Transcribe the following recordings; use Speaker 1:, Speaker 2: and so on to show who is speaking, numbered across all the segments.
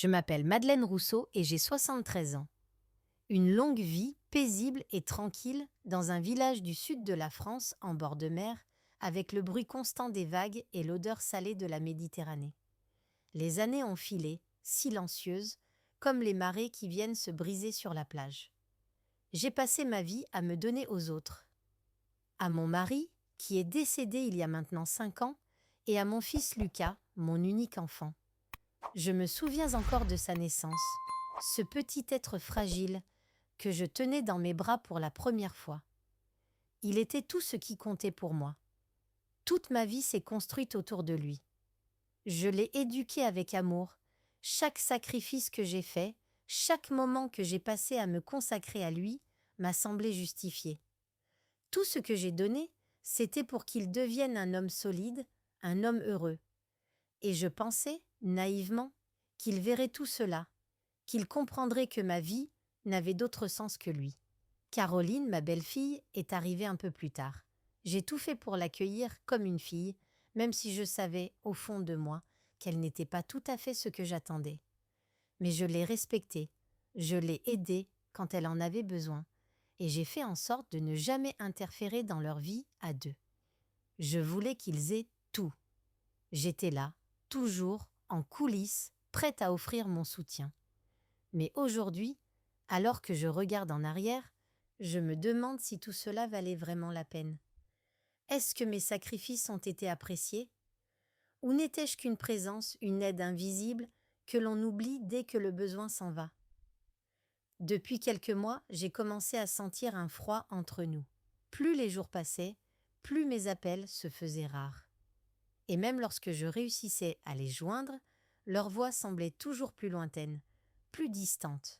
Speaker 1: Je m'appelle Madeleine Rousseau et j'ai 73 ans. Une longue vie paisible et tranquille dans un village du sud de la France en bord de mer, avec le bruit constant des vagues et l'odeur salée de la Méditerranée. Les années ont filé, silencieuses, comme les marées qui viennent se briser sur la plage. J'ai passé ma vie à me donner aux autres. À mon mari, qui est décédé il y a maintenant 5 ans, et à mon fils Lucas, mon unique enfant. Je me souviens encore de sa naissance, ce petit être fragile que je tenais dans mes bras pour la première fois. Il était tout ce qui comptait pour moi. Toute ma vie s'est construite autour de lui. Je l'ai éduqué avec amour. Chaque sacrifice que j'ai fait, chaque moment que j'ai passé à me consacrer à lui, m'a semblé justifié. Tout ce que j'ai donné, c'était pour qu'il devienne un homme solide, un homme heureux. Et je pensais, naïvement, qu'il verrait tout cela, qu'il comprendrait que ma vie n'avait d'autre sens que lui. Caroline, ma belle-fille, est arrivée un peu plus tard. J'ai tout fait pour l'accueillir comme une fille, même si je savais, au fond de moi, qu'elle n'était pas tout à fait ce que j'attendais. Mais je l'ai respectée, je l'ai aidée quand elle en avait besoin, et j'ai fait en sorte de ne jamais interférer dans leur vie à deux. Je voulais qu'ils aient tout. J'étais là, toujours, en coulisses, prête à offrir mon soutien. Mais aujourd'hui, alors que je regarde en arrière, je me demande si tout cela valait vraiment la peine. Est-ce que mes sacrifices ont été appréciés? Ou n'étais-je qu'une présence, une aide invisible, que l'on oublie dès que le besoin s'en va? Depuis quelques mois, j'ai commencé à sentir un froid entre nous. Plus les jours passaient, plus mes appels se faisaient rares. Et même lorsque je réussissais à les joindre, leur voix semblait toujours plus lointaine, plus distante.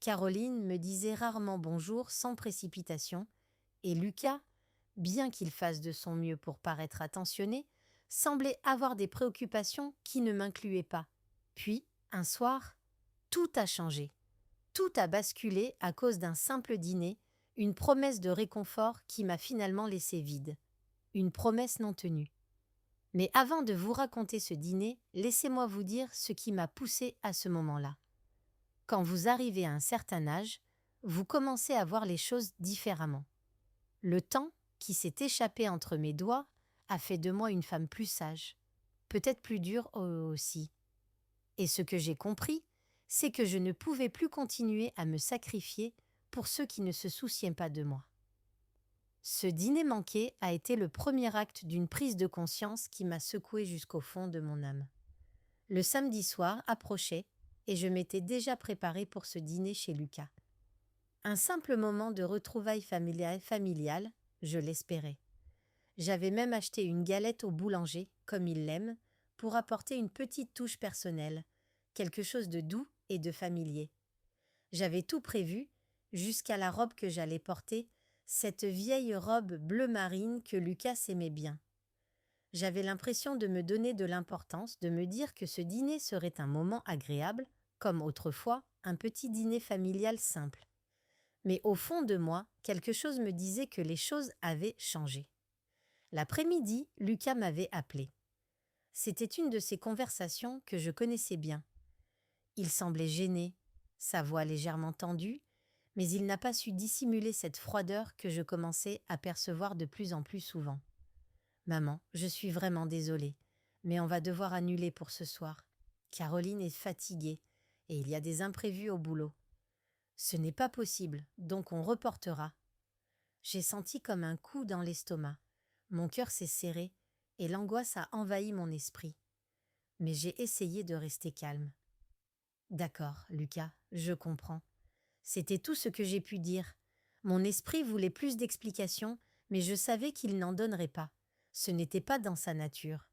Speaker 1: Caroline me disait rarement bonjour sans précipitation, et Lucas, bien qu'il fasse de son mieux pour paraître attentionné, semblait avoir des préoccupations qui ne m'incluaient pas. Puis, un soir, tout a changé. Tout a basculé à cause d'un simple dîner, une promesse de réconfort qui m'a finalement laissé vide. Une promesse non tenue. Mais avant de vous raconter ce dîner, laissez-moi vous dire ce qui m'a poussé à ce moment-là. Quand vous arrivez à un certain âge, vous commencez à voir les choses différemment. Le temps qui s'est échappé entre mes doigts a fait de moi une femme plus sage, peut-être plus dure aussi. Et ce que j'ai compris, c'est que je ne pouvais plus continuer à me sacrifier pour ceux qui ne se souciaient pas de moi. Ce dîner manqué a été le premier acte d'une prise de conscience qui m'a secoué jusqu'au fond de mon âme. Le samedi soir approchait et je m'étais déjà préparée pour ce dîner chez Lucas. Un simple moment de retrouvailles familiales, je l'espérais. J'avais même acheté une galette au boulanger, comme il l'aime, pour apporter une petite touche personnelle, quelque chose de doux et de familier. J'avais tout prévu, jusqu'à la robe que j'allais porter, cette vieille robe bleu marine que Lucas aimait bien. J'avais l'impression de me donner de l'importance, de me dire que ce dîner serait un moment agréable, comme autrefois, un petit dîner familial simple. Mais au fond de moi, quelque chose me disait que les choses avaient changé. L'après-midi, Lucas m'avait appelé. C'était une de ces conversations que je connaissais bien. Il semblait gêné, sa voix légèrement tendue, mais il n'a pas su dissimuler cette froideur que je commençais à percevoir de plus en plus souvent. « Maman, je suis vraiment désolée, mais on va devoir annuler pour ce soir. Caroline est fatiguée et il y a des imprévus au boulot. Ce n'est pas possible, donc on reportera. » J'ai senti comme un coup dans l'estomac. Mon cœur s'est serré et l'angoisse a envahi mon esprit. Mais j'ai essayé de rester calme. « D'accord, Lucas, je comprends. » C'était tout ce que j'ai pu dire. Mon esprit voulait plus d'explications, mais je savais qu'il n'en donnerait pas. Ce n'était pas dans sa nature.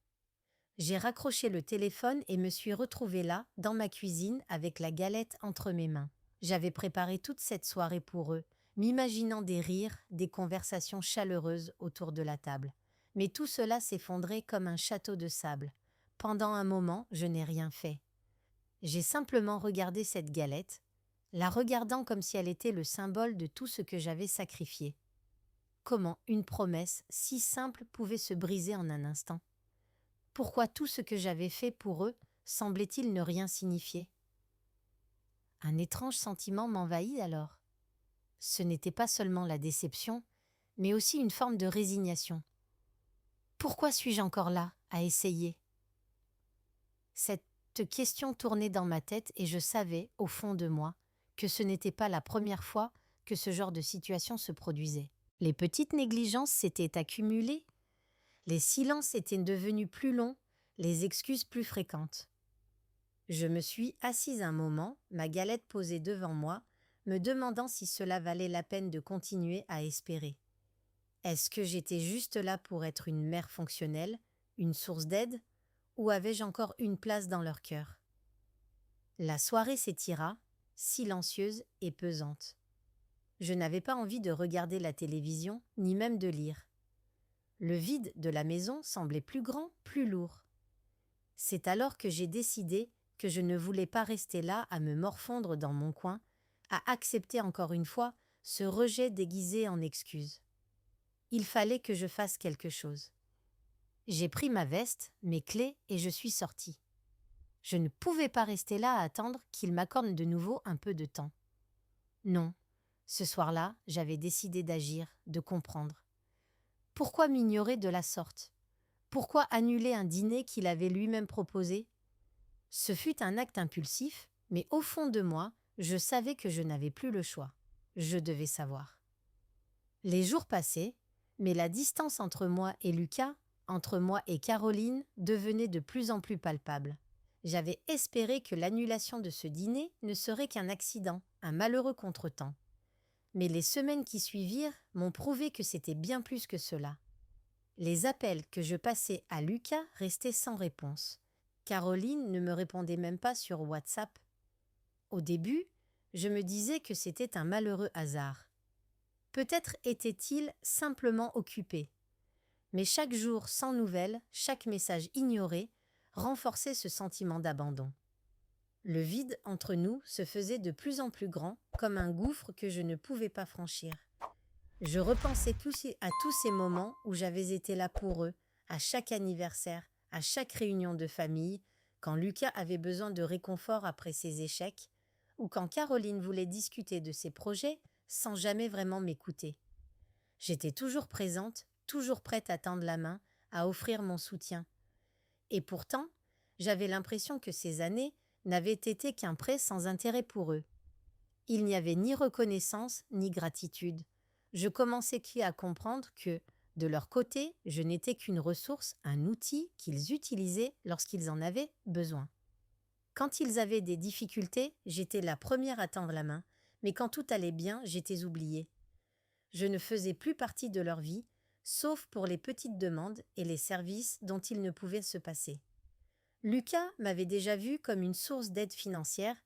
Speaker 1: J'ai raccroché le téléphone et me suis retrouvée là, dans ma cuisine, avec la galette entre mes mains. J'avais préparé toute cette soirée pour eux, m'imaginant des rires, des conversations chaleureuses autour de la table. Mais tout cela s'effondrait comme un château de sable. Pendant un moment, je n'ai rien fait. J'ai simplement regardé cette galette, la regardant comme si elle était le symbole de tout ce que j'avais sacrifié. Comment une promesse si simple pouvait se briser en un instant? Pourquoi tout ce que j'avais fait pour eux semblait-il ne rien signifier? Un étrange sentiment m'envahit alors. Ce n'était pas seulement la déception, mais aussi une forme de résignation. Pourquoi suis-je encore là, à essayer? Cette question tournait dans ma tête et je savais, au fond de moi, que ce n'était pas la première fois que ce genre de situation se produisait. Les petites négligences s'étaient accumulées, les silences étaient devenus plus longs, les excuses plus fréquentes. Je me suis assise un moment, ma galette posée devant moi, me demandant si cela valait la peine de continuer à espérer. Est-ce que j'étais juste là pour être une mère fonctionnelle, une source d'aide, ou avais-je encore une place dans leur cœur? La soirée s'étira, silencieuse et pesante. Je n'avais pas envie de regarder la télévision, ni même de lire. Le vide de la maison semblait plus grand, plus lourd. C'est alors que j'ai décidé que je ne voulais pas rester là à me morfondre dans mon coin, à accepter encore une fois ce rejet déguisé en excuse. Il fallait que je fasse quelque chose. J'ai pris ma veste, mes clés et je suis sortie. Je ne pouvais pas rester là à attendre qu'il m'accorde de nouveau un peu de temps. Non, ce soir-là, j'avais décidé d'agir, de comprendre. Pourquoi m'ignorer de la sorte? Pourquoi annuler un dîner qu'il avait lui-même proposé? Ce fut un acte impulsif, mais au fond de moi, je savais que je n'avais plus le choix. Je devais savoir. Les jours passaient, mais la distance entre moi et Lucas, entre moi et Caroline, devenait de plus en plus palpable. J'avais espéré que l'annulation de ce dîner ne serait qu'un accident, un malheureux contretemps. Mais les semaines qui suivirent m'ont prouvé que c'était bien plus que cela. Les appels que je passais à Lucas restaient sans réponse. Caroline ne me répondait même pas sur WhatsApp. Au début, je me disais que c'était un malheureux hasard. Peut-être était-il simplement occupé. Mais chaque jour sans nouvelles, chaque message ignoré, renforçait ce sentiment d'abandon. Le vide entre nous se faisait de plus en plus grand, comme un gouffre que je ne pouvais pas franchir. Je repensais à tous ces moments où j'avais été là pour eux, à chaque anniversaire, à chaque réunion de famille, quand Lucas avait besoin de réconfort après ses échecs, ou quand Caroline voulait discuter de ses projets sans jamais vraiment m'écouter. J'étais toujours présente, toujours prête à tendre la main, à offrir mon soutien. Et pourtant, j'avais l'impression que ces années n'avaient été qu'un prêt sans intérêt pour eux. Il n'y avait ni reconnaissance ni gratitude. Je commençais à comprendre que, de leur côté, je n'étais qu'une ressource, un outil qu'ils utilisaient lorsqu'ils en avaient besoin. Quand ils avaient des difficultés, j'étais la première à tendre la main, mais quand tout allait bien, j'étais oubliée. Je ne faisais plus partie de leur vie, sauf pour les petites demandes et les services dont ils ne pouvaient se passer. Lucas m'avait déjà vue comme une source d'aide financière,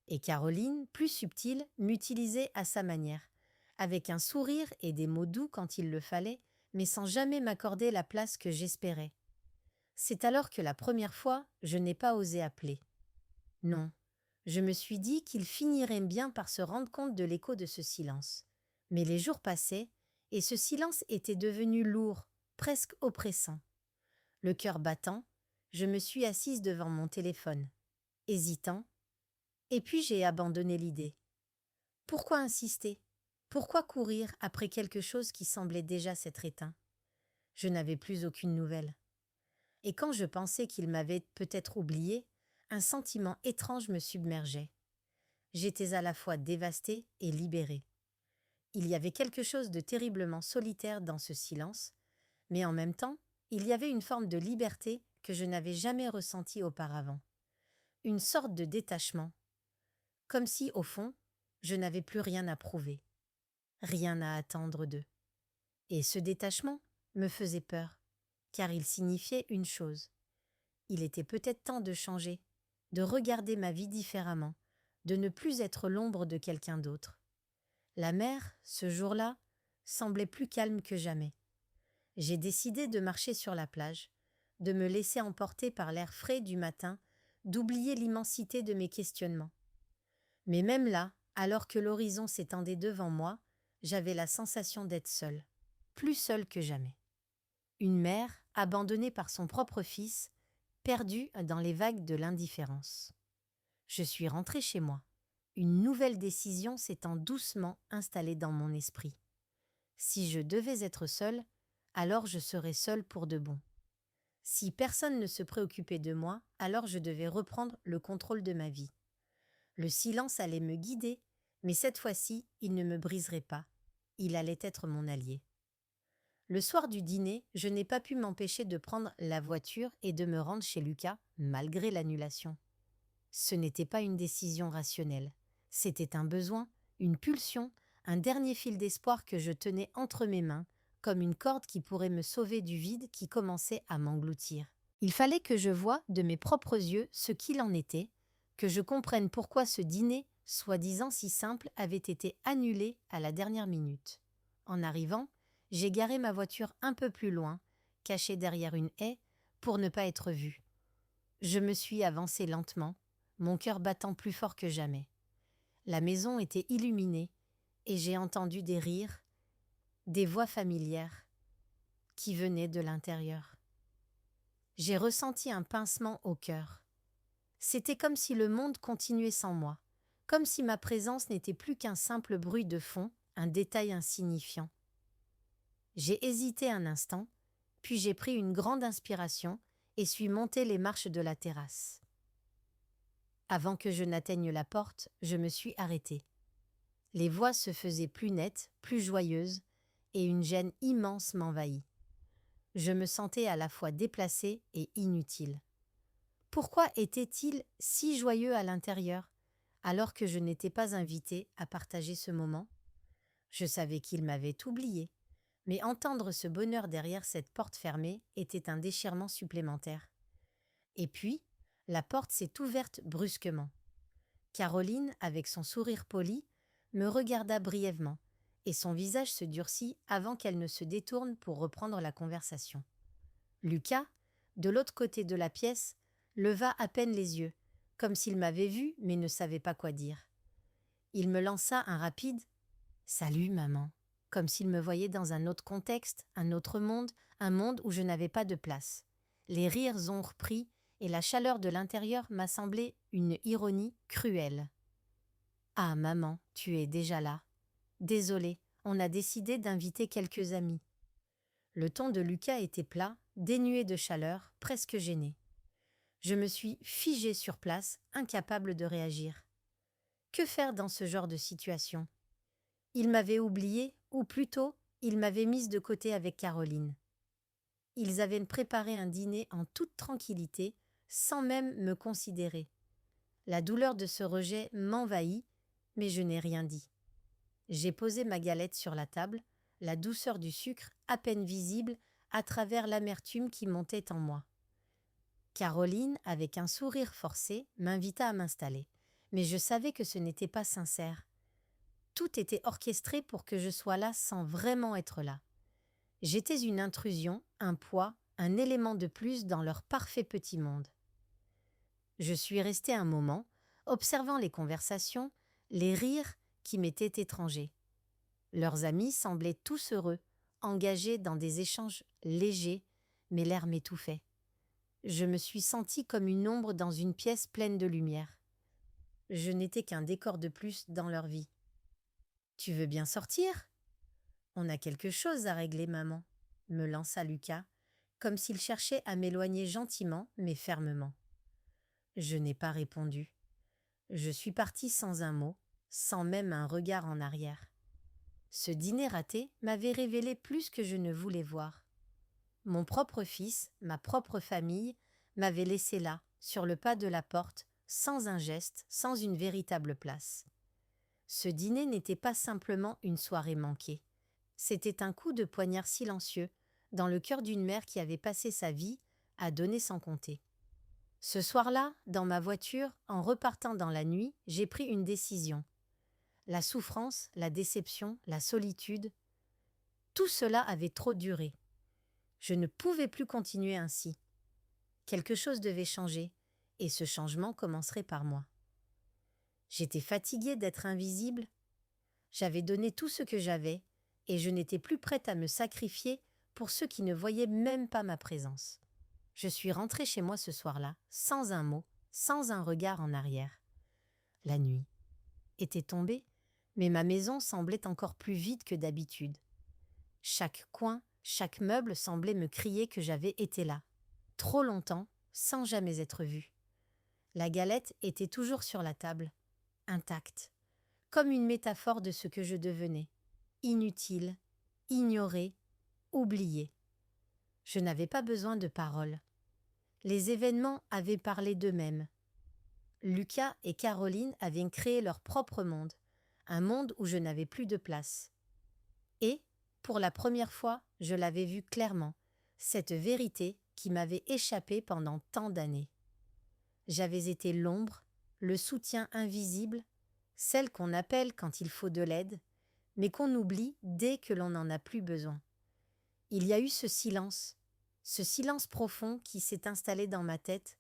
Speaker 1: et Caroline, plus subtile, m'utilisait à sa manière, avec un sourire et des mots doux quand il le fallait, mais sans jamais m'accorder la place que j'espérais. C'est alors que la première fois, je n'ai pas osé appeler. Non, je me suis dit qu'il finirait bien par se rendre compte de l'écho de ce silence. Mais les jours passaient, et ce silence était devenu lourd, presque oppressant. Le cœur battant, je me suis assise devant mon téléphone, hésitant, et puis j'ai abandonné l'idée. Pourquoi insister? Pourquoi courir après quelque chose qui semblait déjà s'être éteint? Je n'avais plus aucune nouvelle. Et quand je pensais qu'il m'avait peut-être oublié, un sentiment étrange me submergeait. J'étais à la fois dévastée et libérée. Il y avait quelque chose de terriblement solitaire dans ce silence, mais en même temps, il y avait une forme de liberté que je n'avais jamais ressentie auparavant. Une sorte de détachement, comme si, au fond, je n'avais plus rien à prouver, rien à attendre d'eux. Et ce détachement me faisait peur, car il signifiait une chose. Il était peut-être temps de changer, de regarder ma vie différemment, de ne plus être l'ombre de quelqu'un d'autre. La mer, ce jour-là, semblait plus calme que jamais. J'ai décidé de marcher sur la plage, de me laisser emporter par l'air frais du matin, d'oublier l'immensité de mes questionnements. Mais même là, alors que l'horizon s'étendait devant moi, j'avais la sensation d'être seule, plus seule que jamais. Une mère abandonnée par son propre fils, perdue dans les vagues de l'indifférence. Je suis rentrée chez moi. une nouvelle décision s'étant doucement installée dans mon esprit. Si je devais être seule, alors je serais seule pour de bon. Si personne ne se préoccupait de moi, alors je devais reprendre le contrôle de ma vie. Le silence allait me guider, mais cette fois-ci, il ne me briserait pas. Il allait être mon allié. Le soir du dîner, je n'ai pas pu m'empêcher de prendre la voiture et de me rendre chez Lucas, malgré l'annulation. Ce n'était pas une décision rationnelle. C'était un besoin, une pulsion, un dernier fil d'espoir que je tenais entre mes mains, comme une corde qui pourrait me sauver du vide qui commençait à m'engloutir. Il fallait que je voie de mes propres yeux ce qu'il en était, que je comprenne pourquoi ce dîner, soi-disant si simple, avait été annulé à la dernière minute. En arrivant, j'ai garé ma voiture un peu plus loin, cachée derrière une haie, pour ne pas être vue. Je me suis avancée lentement, mon cœur battant plus fort que jamais. La maison était illuminée et j'ai entendu des rires, des voix familières qui venaient de l'intérieur. J'ai ressenti un pincement au cœur. C'était comme si le monde continuait sans moi, comme si ma présence n'était plus qu'un simple bruit de fond, un détail insignifiant. J'ai hésité un instant, puis j'ai pris une grande inspiration et suis montée les marches de la terrasse. Avant que je n'atteigne la porte, je me suis arrêtée. Les voix se faisaient plus nettes, plus joyeuses, et une gêne immense m'envahit. Je me sentais à la fois déplacée et inutile. Pourquoi était-il si joyeux à l'intérieur, alors que je n'étais pas invitée à partager ce moment? Je savais qu'il m'avait oubliée, mais entendre ce bonheur derrière cette porte fermée était un déchirement supplémentaire. Et puis, la porte s'est ouverte brusquement. Caroline, avec son sourire poli, me regarda brièvement, et son visage se durcit avant qu'elle ne se détourne pour reprendre la conversation. Lucas, de l'autre côté de la pièce, leva à peine les yeux, comme s'il m'avait vu mais ne savait pas quoi dire. Il me lança un rapide « Salut, maman », comme s'il me voyait dans un autre contexte, un autre monde, un monde où je n'avais pas de place. Les rires ont repris, et la chaleur de l'intérieur m'a semblé une ironie cruelle. « Ah, maman, tu es déjà là. Désolée, on a décidé d'inviter quelques amis. » Le ton de Lucas était plat, dénué de chaleur, presque gêné. Je me suis figée sur place, incapable de réagir. Que faire dans ce genre de situation? Il m'avait oubliée, ou plutôt, il m'avait mise de côté avec Caroline. Ils avaient préparé un dîner en toute tranquillité, sans même me considérer. La douleur de ce rejet m'envahit, mais je n'ai rien dit. J'ai posé ma galette sur la table, la douceur du sucre à peine visible à travers l'amertume qui montait en moi. Caroline, avec un sourire forcé, m'invita à m'installer, mais je savais que ce n'était pas sincère. Tout était orchestré pour que je sois là sans vraiment être là. J'étais une intrusion, un poids, un élément de plus dans leur parfait petit monde. Je suis restée un moment, observant les conversations, les rires qui m'étaient étrangers. Leurs amis semblaient tous heureux, engagés dans des échanges légers, mais l'air m'étouffait. Je me suis sentie comme une ombre dans une pièce pleine de lumière. Je n'étais qu'un décor de plus dans leur vie. « Tu veux bien sortir ? On a quelque chose à régler, maman, » me lança Lucas, comme s'il cherchait à m'éloigner gentiment mais fermement. Je n'ai pas répondu. Je suis partie sans un mot, sans même un regard en arrière. Ce dîner raté m'avait révélé plus que je ne voulais voir. Mon propre fils, ma propre famille, m'avaient laissé là, sur le pas de la porte, sans un geste, sans une véritable place. Ce dîner n'était pas simplement une soirée manquée. C'était un coup de poignard silencieux dans le cœur d'une mère qui avait passé sa vie à donner sans compter. Ce soir-là, dans ma voiture, en repartant dans la nuit, j'ai pris une décision. La souffrance, la déception, la solitude, tout cela avait trop duré. Je ne pouvais plus continuer ainsi. Quelque chose devait changer, et ce changement commencerait par moi. J'étais fatiguée d'être invisible. J'avais donné tout ce que j'avais, et je n'étais plus prête à me sacrifier pour ceux qui ne voyaient même pas ma présence. Je suis rentrée chez moi ce soir-là, sans un mot, sans un regard en arrière. La nuit. était tombée, mais ma maison semblait encore plus vide que d'habitude. Chaque coin, chaque meuble semblait me crier que j'avais été là, trop longtemps, sans jamais être vue. La galette était toujours sur la table, intacte, comme une métaphore de ce que je devenais, inutile, ignorée, oubliée. Je n'avais pas besoin de paroles. Les événements avaient parlé d'eux-mêmes. Lucas et Caroline avaient créé leur propre monde, un monde où je n'avais plus de place. Et, pour la première fois, je l'avais vue clairement, cette vérité qui m'avait échappé pendant tant d'années. J'avais été l'ombre, le soutien invisible, celle qu'on appelle quand il faut de l'aide, mais qu'on oublie dès que l'on n'en a plus besoin. Il y a eu ce silence profond qui s'est installé dans ma tête,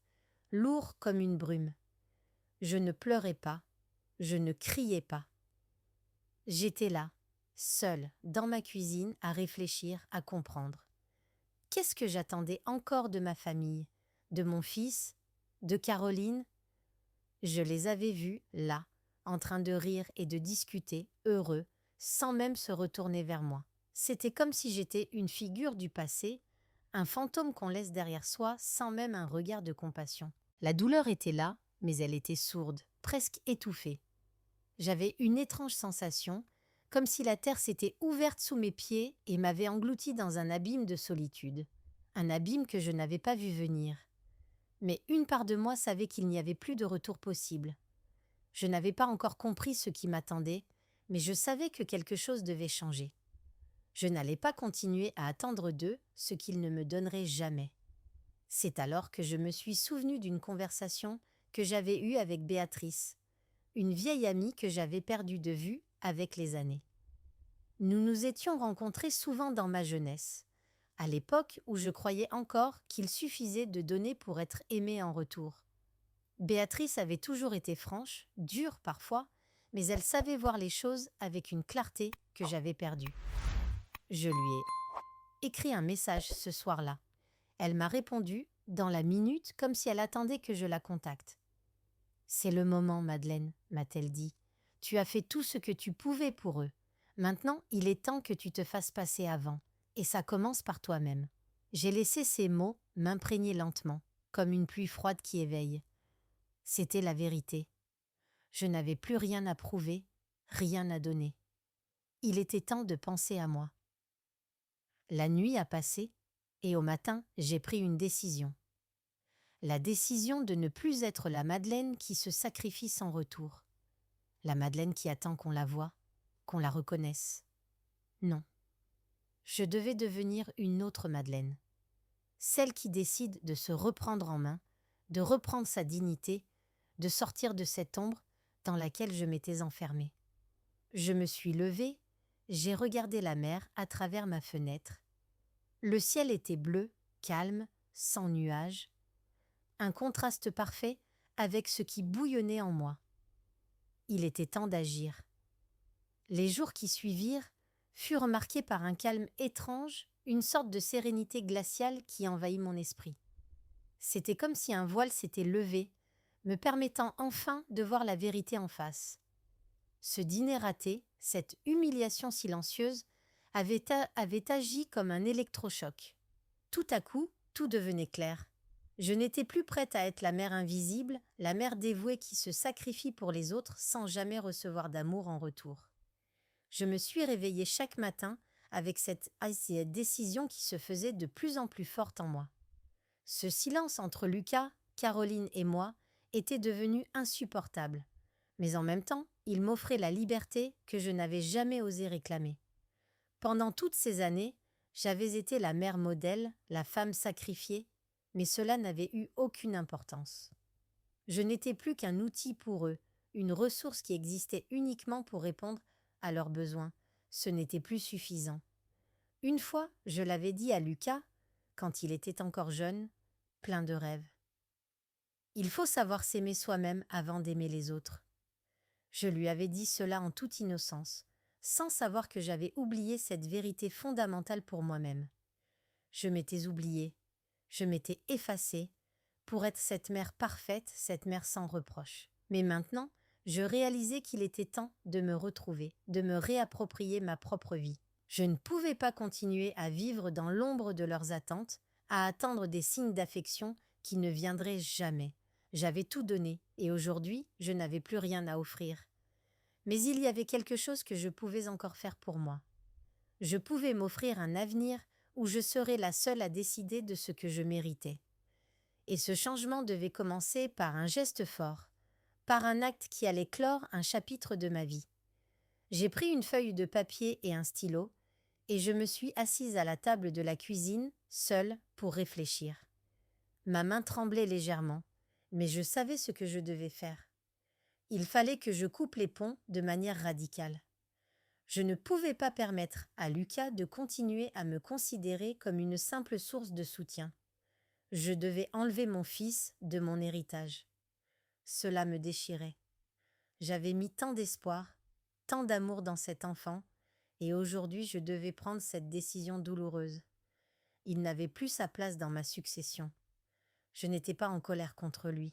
Speaker 1: lourd comme une brume. Je ne pleurais pas, je ne criais pas. J'étais là, seule, dans ma cuisine, à réfléchir, à comprendre. Qu'est-ce que j'attendais encore de ma famille, de mon fils, de Caroline? Je les avais vus, là, en train de rire et de discuter, heureux, sans même se retourner vers moi. C'était comme si j'étais une figure du passé, un fantôme qu'on laisse derrière soi sans même un regard de compassion. La douleur était là, mais elle était sourde, presque étouffée. J'avais une étrange sensation, comme si la terre s'était ouverte sous mes pieds et m'avait englouti dans un abîme de solitude, un abîme que je n'avais pas vu venir. Mais une part de moi savait qu'il n'y avait plus de retour possible. Je n'avais pas encore compris ce qui m'attendait, mais je savais que quelque chose devait changer. Je n'allais pas continuer à attendre d'eux ce qu'ils ne me donneraient jamais. C'est alors que je me suis souvenue d'une conversation que j'avais eue avec Béatrice, une vieille amie que j'avais perdue de vue avec les années. Nous nous étions rencontrés souvent dans ma jeunesse, à l'époque où je croyais encore qu'il suffisait de donner pour être aimé en retour. Béatrice avait toujours été franche, dure parfois, mais elle savait voir les choses avec une clarté que j'avais perdue. Je lui ai écrit un message ce soir-là. Elle m'a répondu, dans la minute, comme si elle attendait que je la contacte. « C'est le moment, Madeleine, m'a-t-elle dit. Tu as fait tout ce que tu pouvais pour eux. Maintenant, il est temps que tu te fasses passer avant. Et ça commence par toi-même. » J'ai laissé ces mots m'imprégner lentement, comme une pluie froide qui éveille. C'était la vérité. Je n'avais plus rien à prouver, rien à donner. Il était temps de penser à moi. La nuit a passé, et au matin, j'ai pris une décision. La décision de ne plus être la Madeleine qui se sacrifie sans retour. La Madeleine qui attend qu'on la voie, qu'on la reconnaisse. Non. Je devais devenir une autre Madeleine. Celle qui décide de se reprendre en main, de reprendre sa dignité, de sortir de cette ombre dans laquelle je m'étais enfermée. Je me suis levée, j'ai regardé la mer à travers ma fenêtre. Le ciel était bleu, calme, sans nuages. Un contraste parfait avec ce qui bouillonnait en moi. Il était temps d'agir. Les jours qui suivirent furent marqués par un calme étrange, une sorte de sérénité glaciale qui envahit mon esprit. C'était comme si un voile s'était levé, me permettant enfin de voir la vérité en face. Ce dîner raté, cette humiliation silencieuse, avait agi comme un électrochoc. Tout à coup, tout devenait clair. Je n'étais plus prête à être la mère invisible, la mère dévouée qui se sacrifie pour les autres sans jamais recevoir d'amour en retour. Je me suis réveillée chaque matin avec cette décision qui se faisait de plus en plus forte en moi. Ce silence entre Lucas, Caroline et moi était devenu insupportable. Mais en même temps, il m'offrait la liberté que je n'avais jamais osé réclamer. Pendant toutes ces années, j'avais été la mère modèle, la femme sacrifiée, mais cela n'avait eu aucune importance. Je n'étais plus qu'un outil pour eux, une ressource qui existait uniquement pour répondre à leurs besoins. Ce n'était plus suffisant. Une fois, je l'avais dit à Lucas, quand il était encore jeune, plein de rêves. Il faut savoir s'aimer soi-même avant d'aimer les autres. Je lui avais dit cela en toute innocence, sans savoir que j'avais oublié cette vérité fondamentale pour moi-même. Je m'étais oubliée, je m'étais effacée pour être cette mère parfaite, cette mère sans reproche. Mais maintenant, je réalisais qu'il était temps de me retrouver, de me réapproprier ma propre vie. Je ne pouvais pas continuer à vivre dans l'ombre de leurs attentes, à attendre des signes d'affection qui ne viendraient jamais. J'avais tout donné, et aujourd'hui, je n'avais plus rien à offrir. Mais il y avait quelque chose que je pouvais encore faire pour moi. Je pouvais m'offrir un avenir où je serais la seule à décider de ce que je méritais. Et ce changement devait commencer par un geste fort, par un acte qui allait clore un chapitre de ma vie. J'ai pris une feuille de papier et un stylo, et je me suis assise à la table de la cuisine, seule, pour réfléchir. Ma main tremblait légèrement, mais je savais ce que je devais faire. Il fallait que je coupe les ponts de manière radicale. Je ne pouvais pas permettre à Lucas de continuer à me considérer comme une simple source de soutien. Je devais enlever mon fils de mon héritage. Cela me déchirait. J'avais mis tant d'espoir, tant d'amour dans cet enfant, et aujourd'hui je devais prendre cette décision douloureuse. Il n'avait plus sa place dans ma succession. Je n'étais pas en colère contre lui,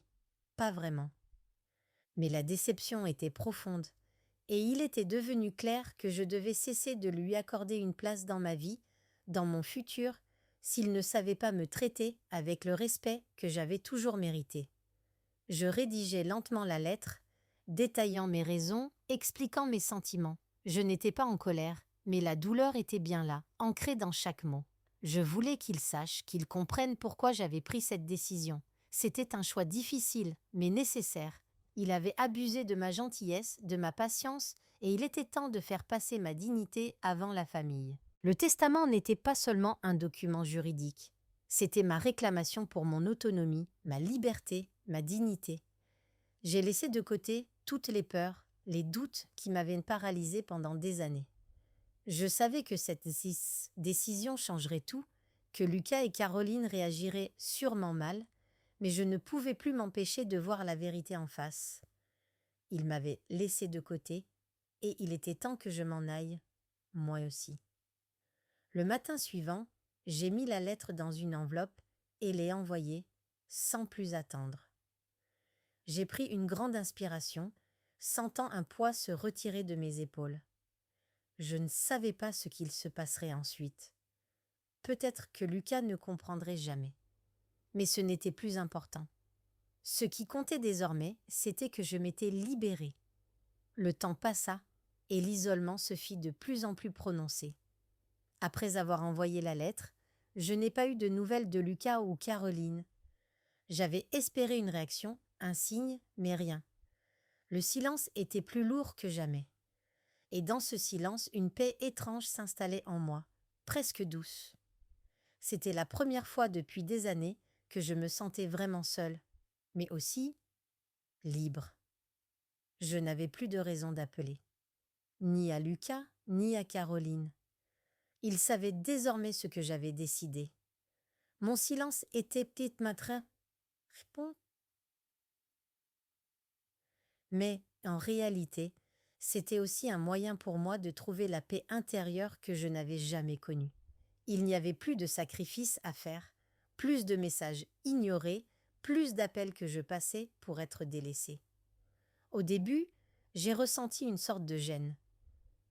Speaker 1: pas vraiment. Mais la déception était profonde, et il était devenu clair que je devais cesser de lui accorder une place dans ma vie, dans mon futur, s'il ne savait pas me traiter avec le respect que j'avais toujours mérité. Je rédigeai lentement la lettre, détaillant mes raisons, expliquant mes sentiments. Je n'étais pas en colère, mais la douleur était bien là, ancrée dans chaque mot. Je voulais qu'il sache, qu'il comprenne pourquoi j'avais pris cette décision. C'était un choix difficile, mais nécessaire. Il avait abusé de ma gentillesse, de ma patience, et il était temps de faire passer ma dignité avant la famille. Le testament n'était pas seulement un document juridique. C'était ma réclamation pour mon autonomie, ma liberté, ma dignité. J'ai laissé de côté toutes les peurs, les doutes qui m'avaient paralysée pendant des années. Je savais que cette décision changerait tout, que Lucas et Caroline réagiraient sûrement mal, mais je ne pouvais plus m'empêcher de voir la vérité en face. Ils m'avaient laissé de côté, et il était temps que je m'en aille, moi aussi. Le matin suivant, j'ai mis la lettre dans une enveloppe et l'ai envoyée, sans plus attendre. J'ai pris une grande inspiration, sentant un poids se retirer de mes épaules. Je ne savais pas ce qu'il se passerait ensuite. Peut-être que Lucas ne comprendrait jamais. Mais ce n'était plus important. Ce qui comptait désormais, c'était que je m'étais libérée. Le temps passa et l'isolement se fit de plus en plus prononcé. Après avoir envoyé la lettre, je n'ai pas eu de nouvelles de Lucas ou Caroline. J'avais espéré une réaction, un signe, mais rien. Le silence était plus lourd que jamais. Et dans ce silence, une paix étrange s'installait en moi, presque douce. C'était la première fois depuis des années que je me sentais vraiment seule, mais aussi libre. Je n'avais plus de raison d'appeler, ni à Lucas, ni à Caroline. Ils savaient désormais ce que j'avais décidé. Mon silence était petite matrin. Réponds. Mais, en réalité, c'était aussi un moyen pour moi de trouver la paix intérieure que je n'avais jamais connue. Il n'y avait plus de sacrifices à faire, plus de messages ignorés, plus d'appels que je passais pour être délaissée. Au début, j'ai ressenti une sorte de gêne.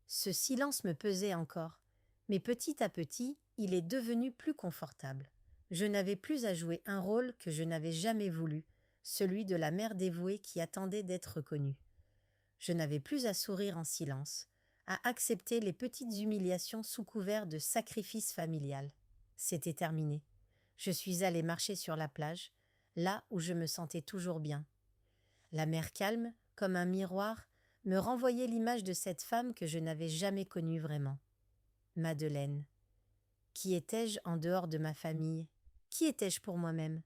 Speaker 1: Ce silence me pesait encore, mais petit à petit, il est devenu plus confortable. Je n'avais plus à jouer un rôle que je n'avais jamais voulu, celui de la mère dévouée qui attendait d'être reconnue. Je n'avais plus à sourire en silence, à accepter les petites humiliations sous couvert de sacrifice familial. C'était terminé. Je suis allée marcher sur la plage, là où je me sentais toujours bien. La mer calme, comme un miroir, me renvoyait l'image de cette femme que je n'avais jamais connue vraiment. Madeleine. Qui étais-je en dehors de ma famille? Qui étais-je pour moi-même?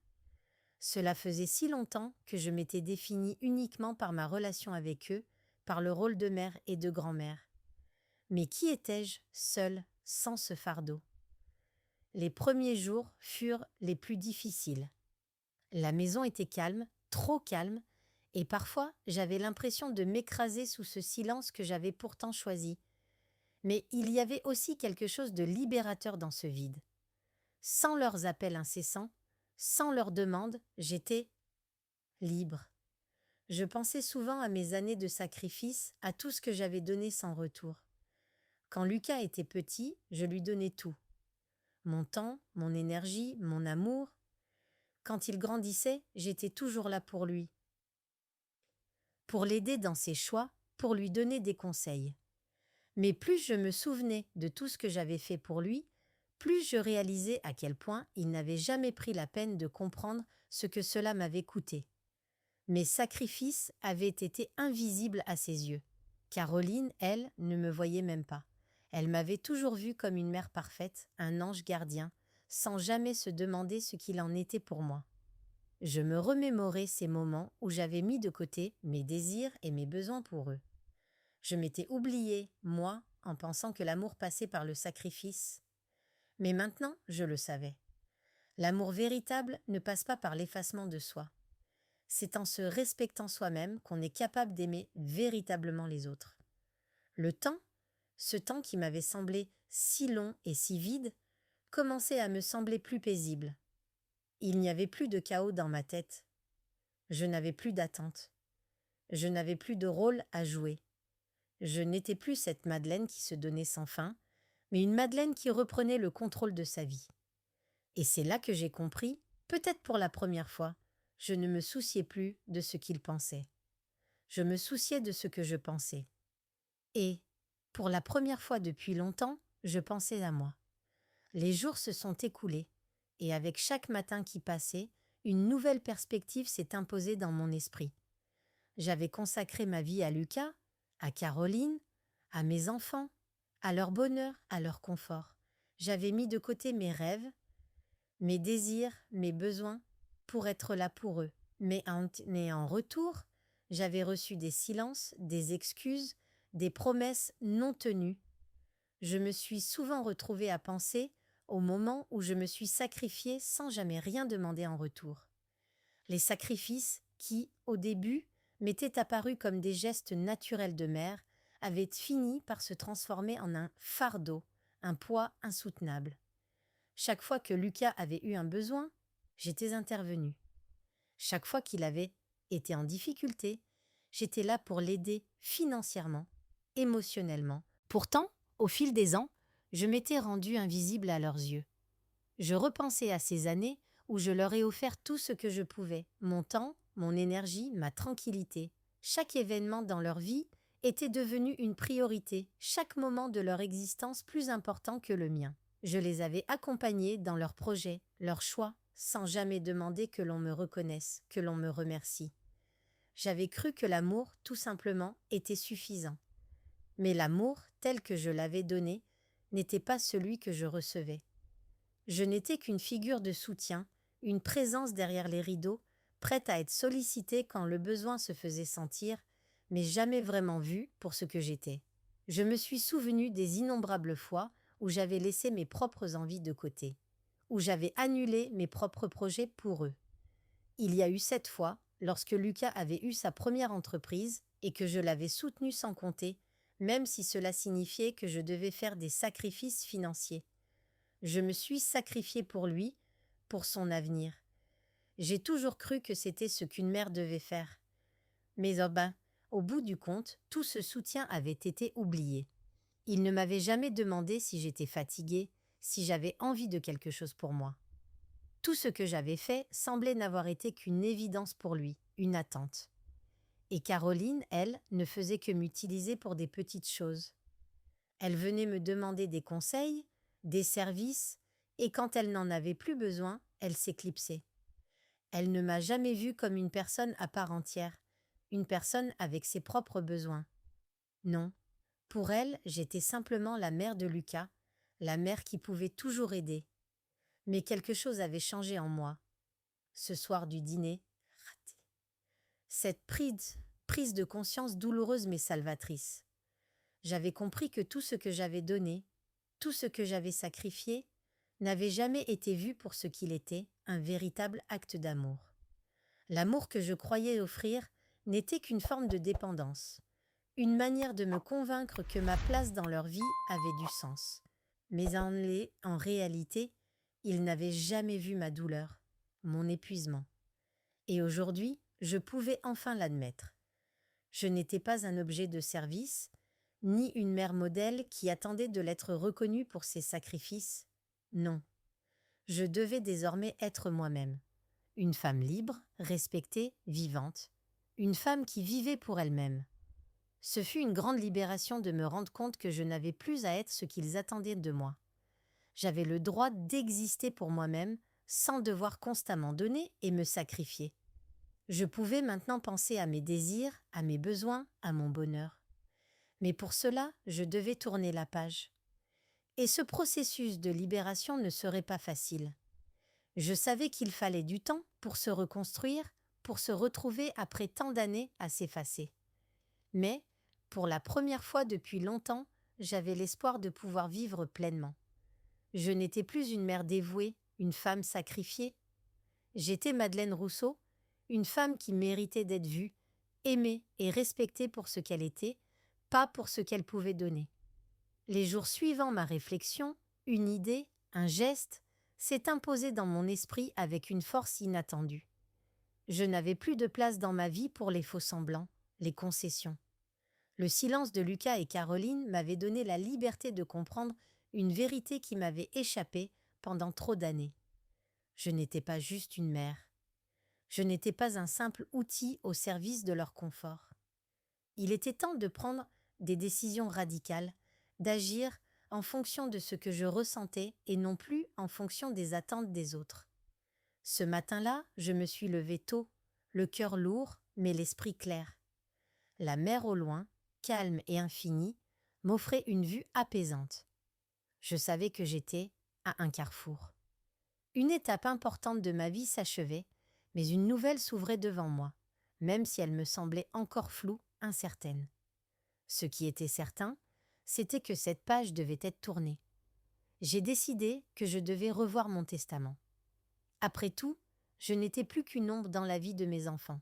Speaker 1: Cela faisait si longtemps que je m'étais définie uniquement par ma relation avec eux, par le rôle de mère et de grand-mère. Mais qui étais-je, seule, sans ce fardeau? Les premiers jours furent les plus difficiles. La maison était calme, trop calme, et parfois j'avais l'impression de m'écraser sous ce silence que j'avais pourtant choisi. Mais il y avait aussi quelque chose de libérateur dans ce vide. Sans leurs appels incessants, sans leurs demandes, j'étais libre. Je pensais souvent à mes années de sacrifice, à tout ce que j'avais donné sans retour. Quand Lucas était petit, je lui donnais tout. Mon temps, mon énergie, mon amour. Quand il grandissait, j'étais toujours là pour lui, pour l'aider dans ses choix, pour lui donner des conseils. Mais plus je me souvenais de tout ce que j'avais fait pour lui, plus je réalisais à quel point il n'avait jamais pris la peine de comprendre ce que cela m'avait coûté. Mes sacrifices avaient été invisibles à ses yeux. Caroline, elle, ne me voyait même pas. Elle m'avait toujours vue comme une mère parfaite, un ange gardien, sans jamais se demander ce qu'il en était pour moi. Je me remémorais ces moments où j'avais mis de côté mes désirs et mes besoins pour eux. Je m'étais oubliée, moi, en pensant que l'amour passait par le sacrifice. Mais maintenant, je le savais. L'amour véritable ne passe pas par l'effacement de soi. C'est en se respectant soi-même qu'on est capable d'aimer véritablement les autres. Le temps, ce temps qui m'avait semblé si long et si vide, commençait à me sembler plus paisible. Il n'y avait plus de chaos dans ma tête. Je n'avais plus d'attente. Je n'avais plus de rôle à jouer. Je n'étais plus cette Madeleine qui se donnait sans fin, mais une Madeleine qui reprenait le contrôle de sa vie. Et c'est là que j'ai compris, peut-être pour la première fois, je ne me souciais plus de ce qu'il pensait. Je me souciais de ce que je pensais. Et, pour la première fois depuis longtemps, je pensais à moi. Les jours se sont écoulés, et avec chaque matin qui passait, une nouvelle perspective s'est imposée dans mon esprit. J'avais consacré ma vie à Lucas, à Caroline, à mes enfants, à leur bonheur, à leur confort. J'avais mis de côté mes rêves, mes désirs, mes besoins, pour être là pour eux. Mais en retour, j'avais reçu des silences, des excuses, des promesses non tenues. Je me suis souvent retrouvée à penser au moment où je me suis sacrifiée sans jamais rien demander en retour. Les sacrifices qui, au début, m'étaient apparus comme des gestes naturels de mère, avaient fini par se transformer en un fardeau, un poids insoutenable. Chaque fois que Lucas avait eu un besoin, j'étais intervenue. Chaque fois qu'il avait été en difficulté, j'étais là pour l'aider financièrement, émotionnellement. Pourtant, au fil des ans, je m'étais rendue invisible à leurs yeux. Je repensais à ces années où je leur ai offert tout ce que je pouvais, mon temps, mon énergie, ma tranquillité. Chaque événement dans leur vie était devenu une priorité, chaque moment de leur existence plus important que le mien. Je les avais accompagnés dans leurs projets, leurs choix, sans jamais demander que l'on me reconnaisse, que l'on me remercie. J'avais cru que l'amour, tout simplement, était suffisant. Mais l'amour, tel que je l'avais donné, n'était pas celui que je recevais. Je n'étais qu'une figure de soutien, une présence derrière les rideaux, prête à être sollicitée quand le besoin se faisait sentir, mais jamais vraiment vue pour ce que j'étais. Je me suis souvenu des innombrables fois où j'avais laissé mes propres envies de côté, où j'avais annulé mes propres projets pour eux. Il y a eu cette fois, lorsque Lucas avait eu sa première entreprise et que je l'avais soutenu sans compter, même si cela signifiait que je devais faire des sacrifices financiers. Je me suis sacrifiée pour lui, pour son avenir. J'ai toujours cru que c'était ce qu'une mère devait faire. Mais au bout du compte, tout ce soutien avait été oublié. Il ne m'avait jamais demandé si j'étais fatiguée, si j'avais envie de quelque chose pour moi. Tout ce que j'avais fait semblait n'avoir été qu'une évidence pour lui, une attente. Et Caroline, elle, ne faisait que m'utiliser pour des petites choses. Elle venait me demander des conseils, des services, et quand elle n'en avait plus besoin, elle s'éclipsait. Elle ne m'a jamais vue comme une personne à part entière, une personne avec ses propres besoins. Non, pour elle, j'étais simplement la mère de Lucas, la mère qui pouvait toujours aider. Mais quelque chose avait changé en moi. Ce soir du dîner, raté. Cette prise de conscience douloureuse mais salvatrice. J'avais compris que tout ce que j'avais donné, tout ce que j'avais sacrifié, n'avait jamais été vu pour ce qu'il était, un véritable acte d'amour. L'amour que je croyais offrir n'était qu'une forme de dépendance, une manière de me convaincre que ma place dans leur vie avait du sens. Mais en réalité, ils n'avaient jamais vu ma douleur, mon épuisement. Et aujourd'hui, je pouvais enfin l'admettre. Je n'étais pas un objet de service, ni une mère modèle qui attendait de l'être reconnue pour ses sacrifices. Non. Je devais désormais être moi-même. Une femme libre, respectée, vivante. Une femme qui vivait pour elle-même. Ce fut une grande libération de me rendre compte que je n'avais plus à être ce qu'ils attendaient de moi. J'avais le droit d'exister pour moi-même sans devoir constamment donner et me sacrifier. Je pouvais maintenant penser à mes désirs, à mes besoins, à mon bonheur. Mais pour cela, je devais tourner la page. Et ce processus de libération ne serait pas facile. Je savais qu'il fallait du temps pour se reconstruire, pour se retrouver après tant d'années à s'effacer. Mais, pour la première fois depuis longtemps, j'avais l'espoir de pouvoir vivre pleinement. Je n'étais plus une mère dévouée, une femme sacrifiée. J'étais Madeleine Rousseau, une femme qui méritait d'être vue, aimée et respectée pour ce qu'elle était, pas pour ce qu'elle pouvait donner. Les jours suivant ma réflexion, une idée, un geste, s'est imposé dans mon esprit avec une force inattendue. Je n'avais plus de place dans ma vie pour les faux-semblants, les concessions. Le silence de Lucas et Caroline m'avait donné la liberté de comprendre une vérité qui m'avait échappé pendant trop d'années. Je n'étais pas juste une mère. Je n'étais pas un simple outil au service de leur confort. Il était temps de prendre des décisions radicales, d'agir en fonction de ce que je ressentais et non plus en fonction des attentes des autres. Ce matin-là, je me suis levée tôt, le cœur lourd, mais l'esprit clair. La mer au loin, calme et infinie, m'offrait une vue apaisante. Je savais que j'étais à un carrefour. Une étape importante de ma vie s'achevait, mais une nouvelle s'ouvrait devant moi, même si elle me semblait encore floue, incertaine. Ce qui était certain, c'était que cette page devait être tournée. J'ai décidé que je devais revoir mon testament. Après tout, je n'étais plus qu'une ombre dans la vie de mes enfants.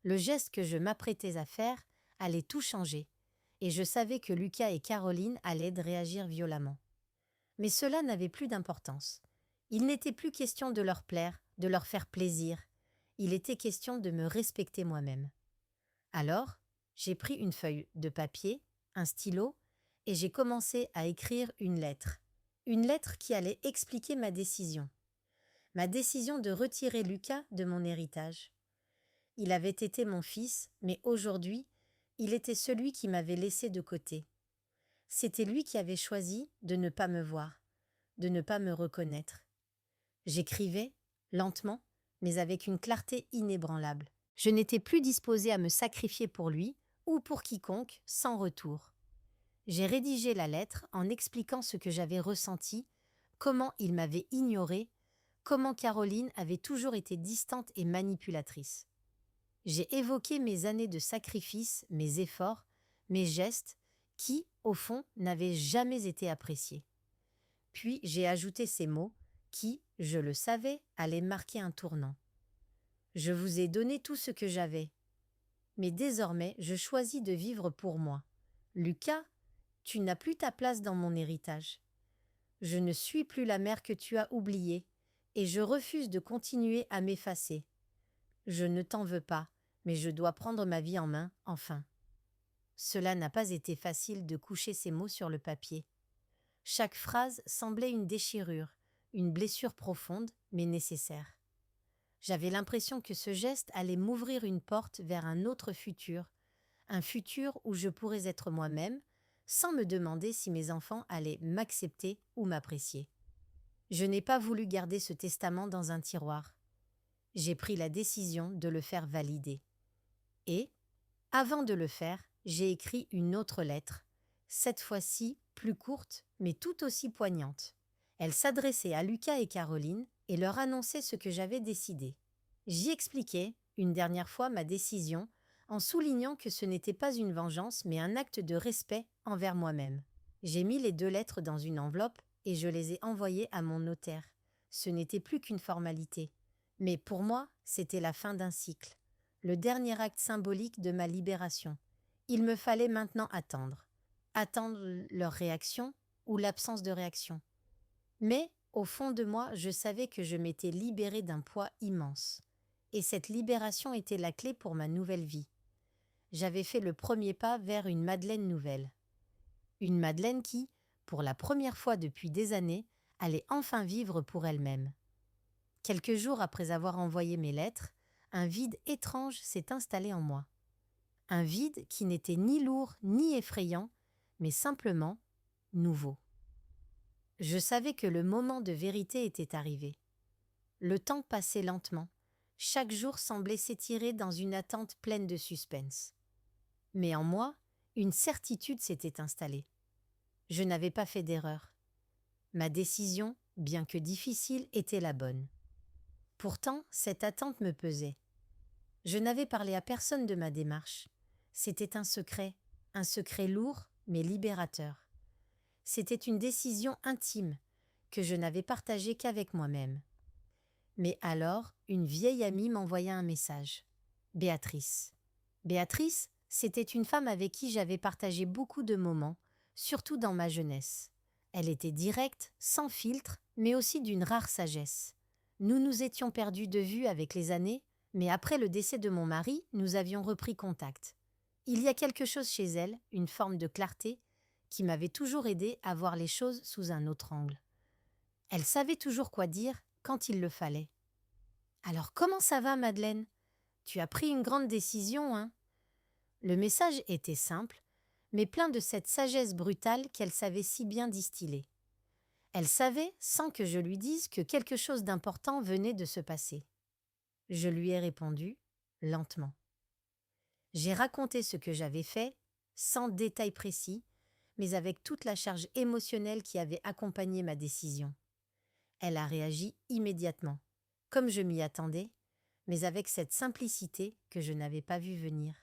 Speaker 1: Le geste que je m'apprêtais à faire allait tout changer, et je savais que Lucas et Caroline allaient réagir violemment. Mais cela n'avait plus d'importance. Il n'était plus question de leur plaire, de leur faire plaisir. Il était question de me respecter moi-même. Alors, j'ai pris une feuille de papier, un stylo, et j'ai commencé à écrire une lettre. Une lettre qui allait expliquer ma décision. Ma décision de retirer Lucas de mon héritage. Il avait été mon fils, mais aujourd'hui, il était celui qui m'avait laissé de côté. C'était lui qui avait choisi de ne pas me voir, de ne pas me reconnaître. J'écrivais, lentement, mais avec une clarté inébranlable. Je n'étais plus disposée à me sacrifier pour lui ou pour quiconque sans retour. J'ai rédigé la lettre en expliquant ce que j'avais ressenti, comment il m'avait ignorée, comment Caroline avait toujours été distante et manipulatrice. J'ai évoqué mes années de sacrifice, mes efforts, mes gestes, qui, au fond, n'avaient jamais été appréciés. Puis j'ai ajouté ces mots qui, je le savais, allaient marquer un tournant. Je vous ai donné tout ce que j'avais. Mais désormais, je choisis de vivre pour moi. Lucas, tu n'as plus ta place dans mon héritage. Je ne suis plus la mère que tu as oubliée, et je refuse de continuer à m'effacer. Je ne t'en veux pas, mais je dois prendre ma vie en main, enfin. Cela n'a pas été facile de coucher ces mots sur le papier. Chaque phrase semblait une déchirure, une blessure profonde, mais nécessaire. J'avais l'impression que ce geste allait m'ouvrir une porte vers un autre futur, un futur où je pourrais être moi-même, sans me demander si mes enfants allaient m'accepter ou m'apprécier. Je n'ai pas voulu garder ce testament dans un tiroir. J'ai pris la décision de le faire valider. Et, avant de le faire, j'ai écrit une autre lettre, cette fois-ci plus courte, mais tout aussi poignante. Elle s'adressait à Lucas et Caroline et leur annonçait ce que j'avais décidé. J'y expliquais, une dernière fois, ma décision, en soulignant que ce n'était pas une vengeance, mais un acte de respect envers moi-même. J'ai mis les 2 lettres dans une enveloppe et je les ai envoyées à mon notaire. Ce n'était plus qu'une formalité. Mais pour moi, c'était la fin d'un cycle, le dernier acte symbolique de ma libération. Il me fallait maintenant attendre. Attendre leur réaction ou l'absence de réaction. Mais, au fond de moi, je savais que je m'étais libérée d'un poids immense. et cette libération était la clé pour ma nouvelle vie. J'avais fait le premier pas vers une Madeleine nouvelle. Une Madeleine qui, pour la première fois depuis des années, allait enfin vivre pour elle-même. Quelques jours après avoir envoyé mes lettres, un vide étrange s'est installé en moi. Un vide qui n'était ni lourd ni effrayant, mais simplement nouveau. Je savais que le moment de vérité était arrivé. Le temps passait lentement. Chaque jour semblait s'étirer dans une attente pleine de suspense. Mais en moi, une certitude s'était installée. Je n'avais pas fait d'erreur. Ma décision, bien que difficile, était la bonne. Pourtant, cette attente me pesait. Je n'avais parlé à personne de ma démarche. C'était un secret lourd mais libérateur. C'était une décision intime que je n'avais partagée qu'avec moi-même. Mais alors, une vieille amie m'envoya un message. Béatrice. Béatrice, c'était une femme avec qui j'avais partagé beaucoup de moments, surtout dans ma jeunesse. Elle était directe, sans filtre, mais aussi d'une rare sagesse. Nous nous étions perdus de vue avec les années, mais après le décès de mon mari, nous avions repris contact. Il y a quelque chose chez elle, une forme de clarté, qui m'avait toujours aidé à voir les choses sous un autre angle. Elle savait toujours quoi dire quand il le fallait. « Alors comment ça va, Madeleine ? Tu as pris une grande décision, hein ?» Le message était simple, mais plein de cette sagesse brutale qu'elle savait si bien distiller. Elle savait, sans que je lui dise, que quelque chose d'important venait de se passer. Je lui ai répondu, lentement. J'ai raconté ce que j'avais fait, sans détails précis, mais avec toute la charge émotionnelle qui avait accompagné ma décision. Elle a réagi immédiatement, comme je m'y attendais, mais avec cette simplicité que je n'avais pas vue venir.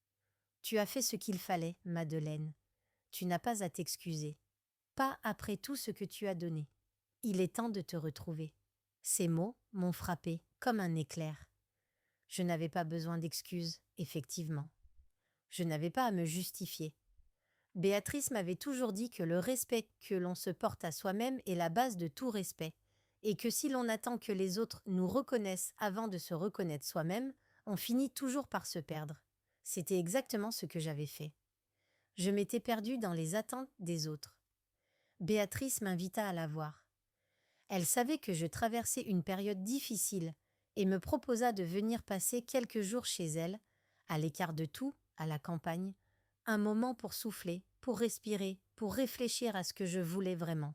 Speaker 1: « Tu as fait ce qu'il fallait, Madeleine. Tu n'as pas à t'excuser. Pas après tout ce que tu as donné. Il est temps de te retrouver. » Ces mots m'ont frappé comme un éclair. Je n'avais pas besoin d'excuses, effectivement. Je n'avais pas à me justifier. Béatrice m'avait toujours dit que le respect que l'on se porte à soi-même est la base de tout respect, et que si l'on attend que les autres nous reconnaissent avant de se reconnaître soi-même, on finit toujours par se perdre. C'était exactement ce que j'avais fait. Je m'étais perdue dans les attentes des autres. Béatrice m'invita à la voir. Elle savait que je traversais une période difficile et me proposa de venir passer quelques jours chez elle, à l'écart de tout, à la campagne, un moment pour souffler, pour respirer, pour réfléchir à ce que je voulais vraiment.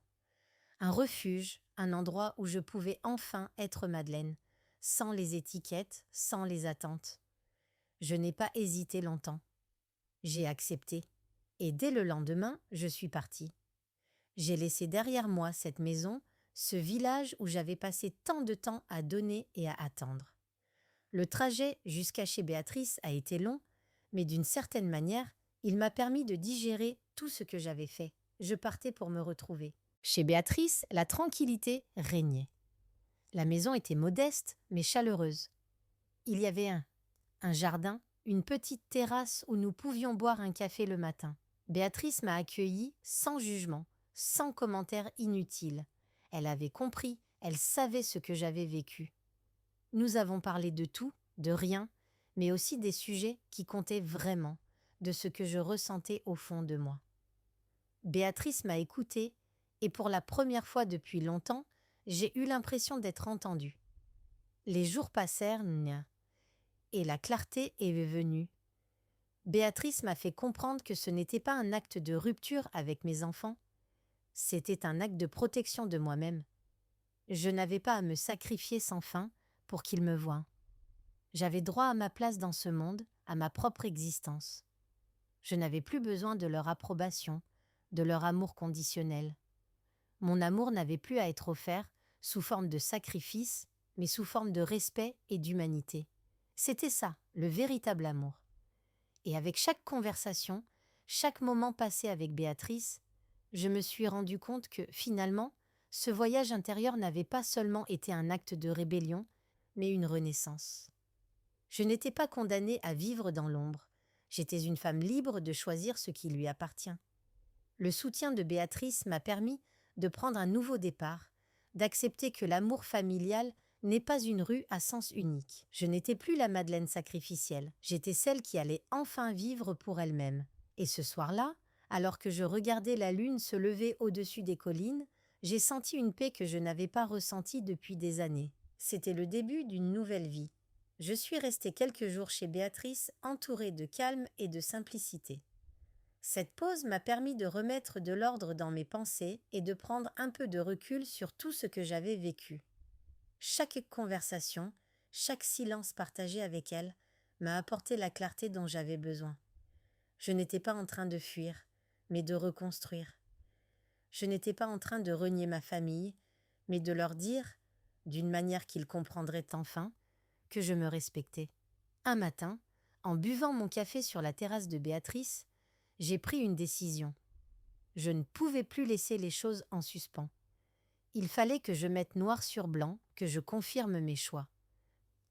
Speaker 1: Un refuge, un endroit où je pouvais enfin être Madeleine, sans les étiquettes, sans les attentes. Je n'ai pas hésité longtemps. J'ai accepté, et dès le lendemain, je suis partie. J'ai laissé derrière moi cette maison, ce village où j'avais passé tant de temps à donner et à attendre. Le trajet jusqu'à chez Béatrice a été long, mais d'une certaine manière, il m'a permis de digérer tout ce que j'avais fait. Je partais pour me retrouver. Chez Béatrice, la tranquillité régnait. La maison était modeste, mais chaleureuse. Il y avait un jardin, une petite terrasse où nous pouvions boire un café le matin. Béatrice m'a accueillie sans jugement, sans commentaire inutile. Elle avait compris, elle savait ce que j'avais vécu. Nous avons parlé de tout, de rien, mais aussi des sujets qui comptaient vraiment, de ce que je ressentais au fond de moi. Béatrice m'a écoutée, et pour la première fois depuis longtemps, j'ai eu l'impression d'être entendue. Les jours passèrent, et la clarté est venue. Béatrice m'a fait comprendre que ce n'était pas un acte de rupture avec mes enfants, c'était un acte de protection de moi-même. Je n'avais pas à me sacrifier sans fin pour qu'ils me voient. J'avais droit à ma place dans ce monde, à ma propre existence. Je n'avais plus besoin de leur approbation, de leur amour conditionnel. Mon amour n'avait plus à être offert sous forme de sacrifice, mais sous forme de respect et d'humanité. C'était ça, le véritable amour. Et avec chaque conversation, chaque moment passé avec Béatrice, je me suis rendu compte que, finalement, ce voyage intérieur n'avait pas seulement été un acte de rébellion, mais une renaissance. Je n'étais pas condamnée à vivre dans l'ombre. J'étais une femme libre de choisir ce qui lui appartient. Le soutien de Béatrice m'a permis de prendre un nouveau départ, d'accepter que l'amour familial n'est pas une rue à sens unique. Je n'étais plus la Madeleine sacrificielle, j'étais celle qui allait enfin vivre pour elle-même. Et ce soir-là, alors que je regardais la lune se lever au-dessus des collines, j'ai senti une paix que je n'avais pas ressentie depuis des années. C'était le début d'une nouvelle vie. Je suis restée quelques jours chez Béatrice, entourée de calme et de simplicité. Cette pause m'a permis de remettre de l'ordre dans mes pensées et de prendre un peu de recul sur tout ce que j'avais vécu. Chaque conversation, chaque silence partagé avec elle m'a apporté la clarté dont j'avais besoin. Je n'étais pas en train de fuir, mais de reconstruire. Je n'étais pas en train de renier ma famille, mais de leur dire, d'une manière qu'ils comprendraient enfin, que je me respectais. Un matin, en buvant mon café sur la terrasse de Béatrice, j'ai pris une décision. Je ne pouvais plus laisser les choses en suspens. Il fallait que je mette noir sur blanc, que je confirme mes choix.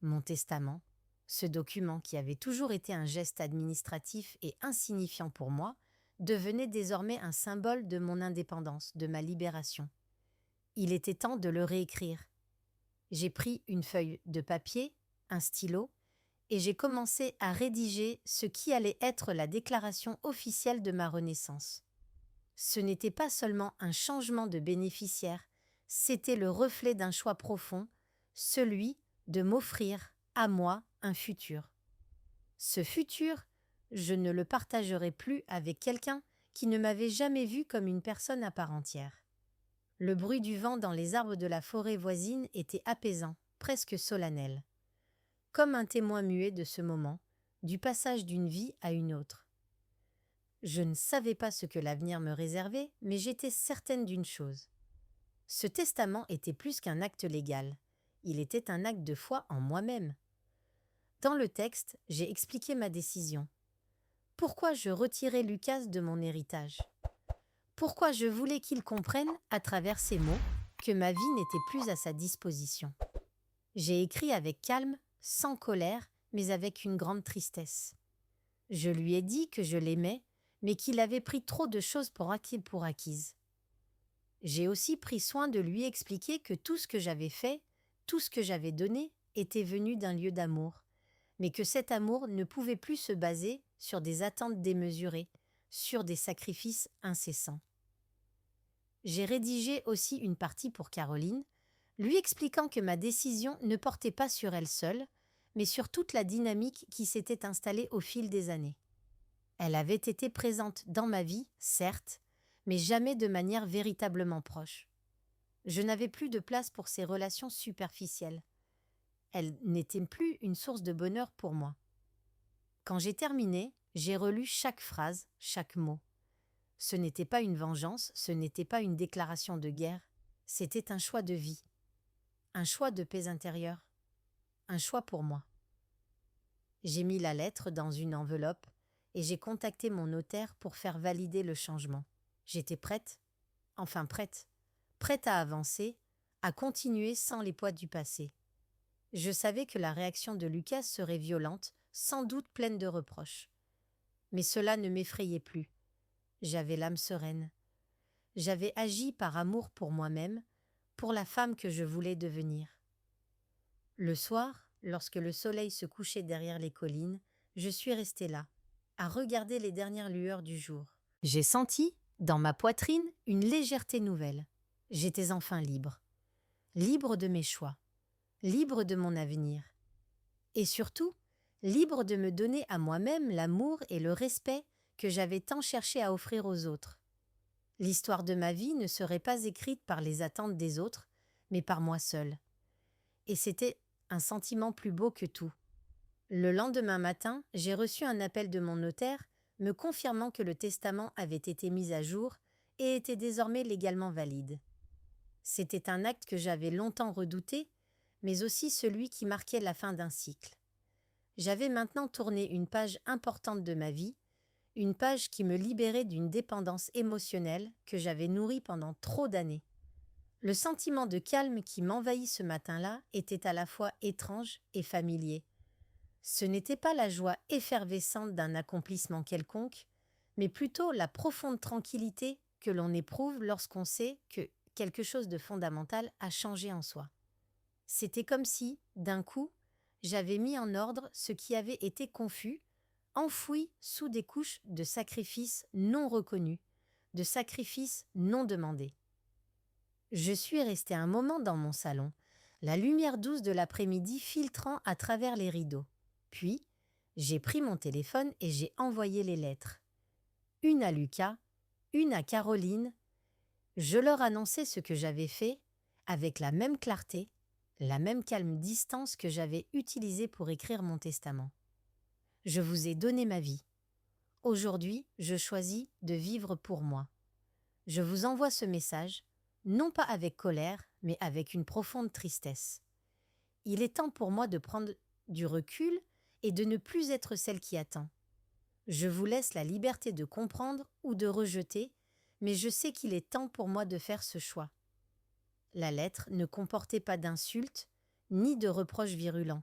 Speaker 1: Mon testament, ce document qui avait toujours été un geste administratif et insignifiant pour moi, devenait désormais un symbole de mon indépendance, de ma libération. Il était temps de le réécrire. J'ai pris une feuille de papier, un stylo, et j'ai commencé à rédiger ce qui allait être la déclaration officielle de ma renaissance. Ce n'était pas seulement un changement de bénéficiaire, c'était le reflet d'un choix profond, celui de m'offrir, à moi, un futur. Ce futur, je ne le partagerai plus avec quelqu'un qui ne m'avait jamais vu comme une personne à part entière. Le bruit du vent dans les arbres de la forêt voisine était apaisant, presque solennel. Comme un témoin muet de ce moment, du passage d'une vie à une autre. Je ne savais pas ce que l'avenir me réservait, mais j'étais certaine d'une chose. Ce testament était plus qu'un acte légal, il était un acte de foi en moi-même. Dans le texte, j'ai expliqué ma décision. Pourquoi je retirais Lucas de mon héritage? Pourquoi je voulais qu'il comprenne, à travers ces mots, que ma vie n'était plus à sa disposition. J'ai écrit avec calme, sans colère, mais avec une grande tristesse. Je lui ai dit que je l'aimais, mais qu'il avait pris trop de choses pour acquises. J'ai aussi pris soin de lui expliquer que tout ce que j'avais fait, tout ce que j'avais donné, était venu d'un lieu d'amour, mais que cet amour ne pouvait plus se baser sur des attentes démesurées, sur des sacrifices incessants. J'ai rédigé aussi une partie pour Caroline, lui expliquant que ma décision ne portait pas sur elle seule, mais sur toute la dynamique qui s'était installée au fil des années. Elle avait été présente dans ma vie, certes, mais jamais de manière véritablement proche. Je n'avais plus de place pour ces relations superficielles. Elles n'étaient plus une source de bonheur pour moi. Quand j'ai terminé, j'ai relu chaque phrase, chaque mot. Ce n'était pas une vengeance, ce n'était pas une déclaration de guerre, c'était un choix de vie, un choix de paix intérieure, un choix pour moi. J'ai mis la lettre dans une enveloppe et j'ai contacté mon notaire pour faire valider le changement. J'étais prête, prête à avancer, à continuer sans les poids du passé. Je savais que la réaction de Lucas serait violente, sans doute pleine de reproches. Mais cela ne m'effrayait plus. J'avais l'âme sereine. J'avais agi par amour pour moi-même, pour la femme que je voulais devenir. Le soir, lorsque le soleil se couchait derrière les collines, je suis restée là, à regarder les dernières lueurs du jour. J'ai senti, dans ma poitrine, une légèreté nouvelle. J'étais enfin libre. Libre de mes choix. Libre de mon avenir. Et surtout, libre de me donner à moi-même l'amour et le respect que j'avais tant cherché à offrir aux autres. L'histoire de ma vie ne serait pas écrite par les attentes des autres, mais par moi seule. Et c'était un sentiment plus beau que tout. Le lendemain matin, j'ai reçu un appel de mon notaire me confirmant que le testament avait été mis à jour et était désormais légalement valide. C'était un acte que j'avais longtemps redouté, mais aussi celui qui marquait la fin d'un cycle. J'avais maintenant tourné une page importante de ma vie, une page qui me libérait d'une dépendance émotionnelle que j'avais nourrie pendant trop d'années. Le sentiment de calme qui m'envahit ce matin-là était à la fois étrange et familier. Ce n'était pas la joie effervescente d'un accomplissement quelconque, mais plutôt la profonde tranquillité que l'on éprouve lorsqu'on sait que quelque chose de fondamental a changé en soi. C'était comme si, d'un coup, j'avais mis en ordre ce qui avait été confus, enfoui sous des couches de sacrifices non reconnus, de sacrifices non demandés. Je suis restée un moment dans mon salon, la lumière douce de l'après-midi filtrant à travers les rideaux. Puis, j'ai pris mon téléphone et j'ai envoyé les lettres. Une à Lucas, une à Caroline. Je leur annonçais ce que j'avais fait, avec la même clarté, la même calme distance que j'avais utilisée pour écrire mon testament. Je vous ai donné ma vie. Aujourd'hui, je choisis de vivre pour moi. Je vous envoie ce message, non pas avec colère, mais avec une profonde tristesse. Il est temps pour moi de prendre du recul et de ne plus être celle qui attend. Je vous laisse la liberté de comprendre ou de rejeter, mais je sais qu'il est temps pour moi de faire ce choix. La lettre ne comportait pas d'insultes ni de reproches virulents.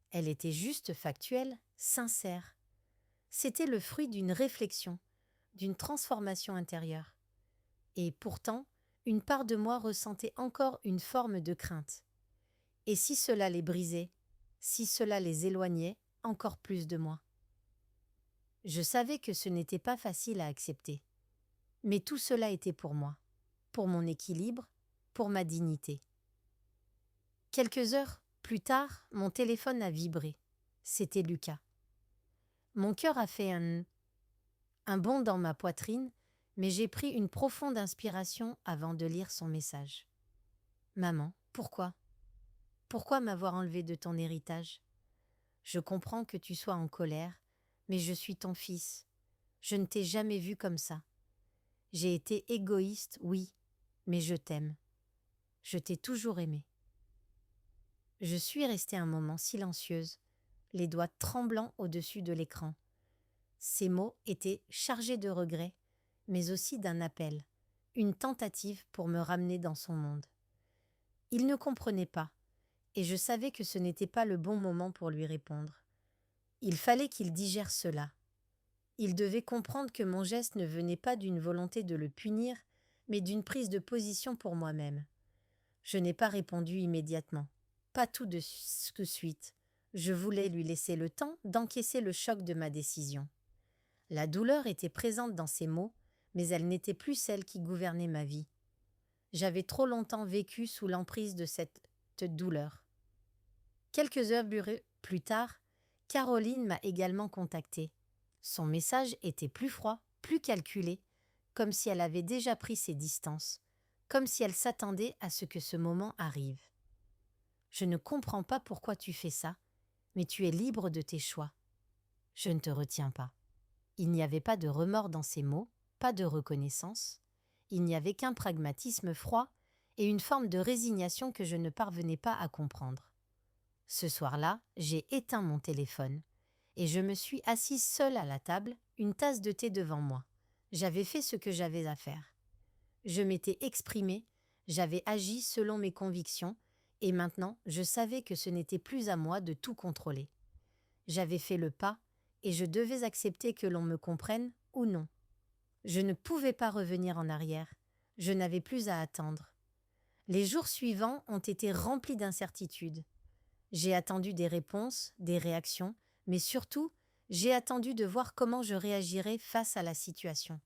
Speaker 1: Elle était juste factuelle, sincère. C'était le fruit d'une réflexion, d'une transformation intérieure. Et pourtant, une part de moi ressentait encore une forme de crainte. Et si cela les brisait, si cela les éloignait encore plus de moi? Je savais que ce n'était pas facile à accepter. Mais tout cela était pour moi, pour mon équilibre, pour ma dignité. Quelques heures plus tard, mon téléphone a vibré. C'était Lucas. Mon cœur a fait un bond dans ma poitrine, mais j'ai pris une profonde inspiration avant de lire son message. « Maman, pourquoi? Pourquoi m'avoir enlevé de ton héritage? Je comprends que tu sois en colère, mais je suis ton fils. Je ne t'ai jamais vu comme ça. J'ai été égoïste, oui, mais je t'aime. Je t'ai toujours aimé. » Je suis restée un moment silencieuse, les doigts tremblants au-dessus de l'écran. Ces mots étaient chargés de regrets, mais aussi d'un appel, une tentative pour me ramener dans son monde. Il ne comprenait pas, et je savais que ce n'était pas le bon moment pour lui répondre. Il fallait qu'il digère cela. Il devait comprendre que mon geste ne venait pas d'une volonté de le punir, mais d'une prise de position pour moi-même. Je n'ai pas répondu immédiatement, pas tout de suite. Je voulais lui laisser le temps d'encaisser le choc de ma décision. La douleur était présente dans ces mots, mais elle n'était plus celle qui gouvernait ma vie. J'avais trop longtemps vécu sous l'emprise de cette douleur. Quelques heures plus tard, Caroline m'a également contactée. Son message était plus froid, plus calculé, comme si elle avait déjà pris ses distances, comme si elle s'attendait à ce que ce moment arrive. « Je ne comprends pas pourquoi tu fais ça, mais tu es libre de tes choix. Je ne te retiens pas. » Il n'y avait pas de remords dans ces mots, pas de reconnaissance. Il n'y avait qu'un pragmatisme froid et une forme de résignation que je ne parvenais pas à comprendre. Ce soir-là, j'ai éteint mon téléphone et je me suis assise seule à la table, une tasse de thé devant moi. J'avais fait ce que j'avais à faire. Je m'étais exprimée, j'avais agi selon mes convictions et maintenant je savais que ce n'était plus à moi de tout contrôler. J'avais fait le pas et je devais accepter que l'on me comprenne ou non. Je ne pouvais pas revenir en arrière, je n'avais plus à attendre. Les jours suivants ont été remplis d'incertitudes. J'ai attendu des réponses, des réactions, mais surtout, j'ai attendu de voir comment je réagirais face à la situation.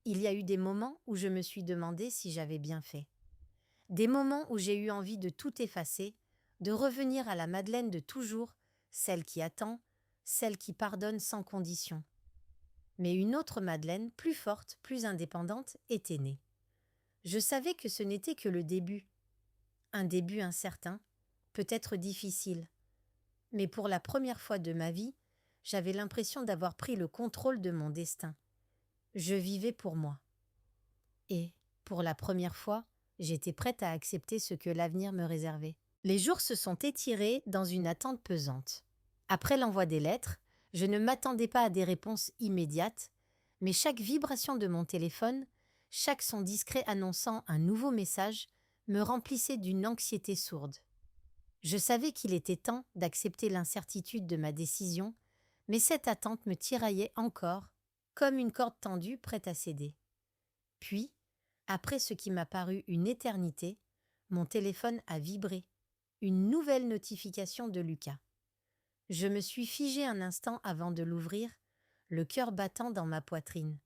Speaker 1: Il y a eu des moments où je me suis demandé si j'avais bien fait. Des moments où j'ai eu envie de tout effacer, de revenir à la Madeleine de toujours, celle qui attend, celle qui pardonne sans condition. Mais une autre Madeleine, plus forte, plus indépendante, était née. Je savais que ce n'était que le début. Un début incertain, peut-être difficile. Mais pour la première fois de ma vie, j'avais l'impression d'avoir pris le contrôle de mon destin. Je vivais pour moi. Et, pour la première fois, j'étais prête à accepter ce que l'avenir me réservait. Les jours se sont étirés dans une attente pesante. Après l'envoi des lettres, je ne m'attendais pas à des réponses immédiates, mais chaque vibration de mon téléphone, chaque son discret annonçant un nouveau message, me remplissait d'une anxiété sourde. Je savais qu'il était temps d'accepter l'incertitude de ma décision, mais cette attente me tiraillait encore, comme une corde tendue prête à céder. Puis, après ce qui m'a paru une éternité, mon téléphone a vibré. une nouvelle notification de Lucas. Je me suis figée un instant avant de l'ouvrir, le cœur battant dans ma poitrine.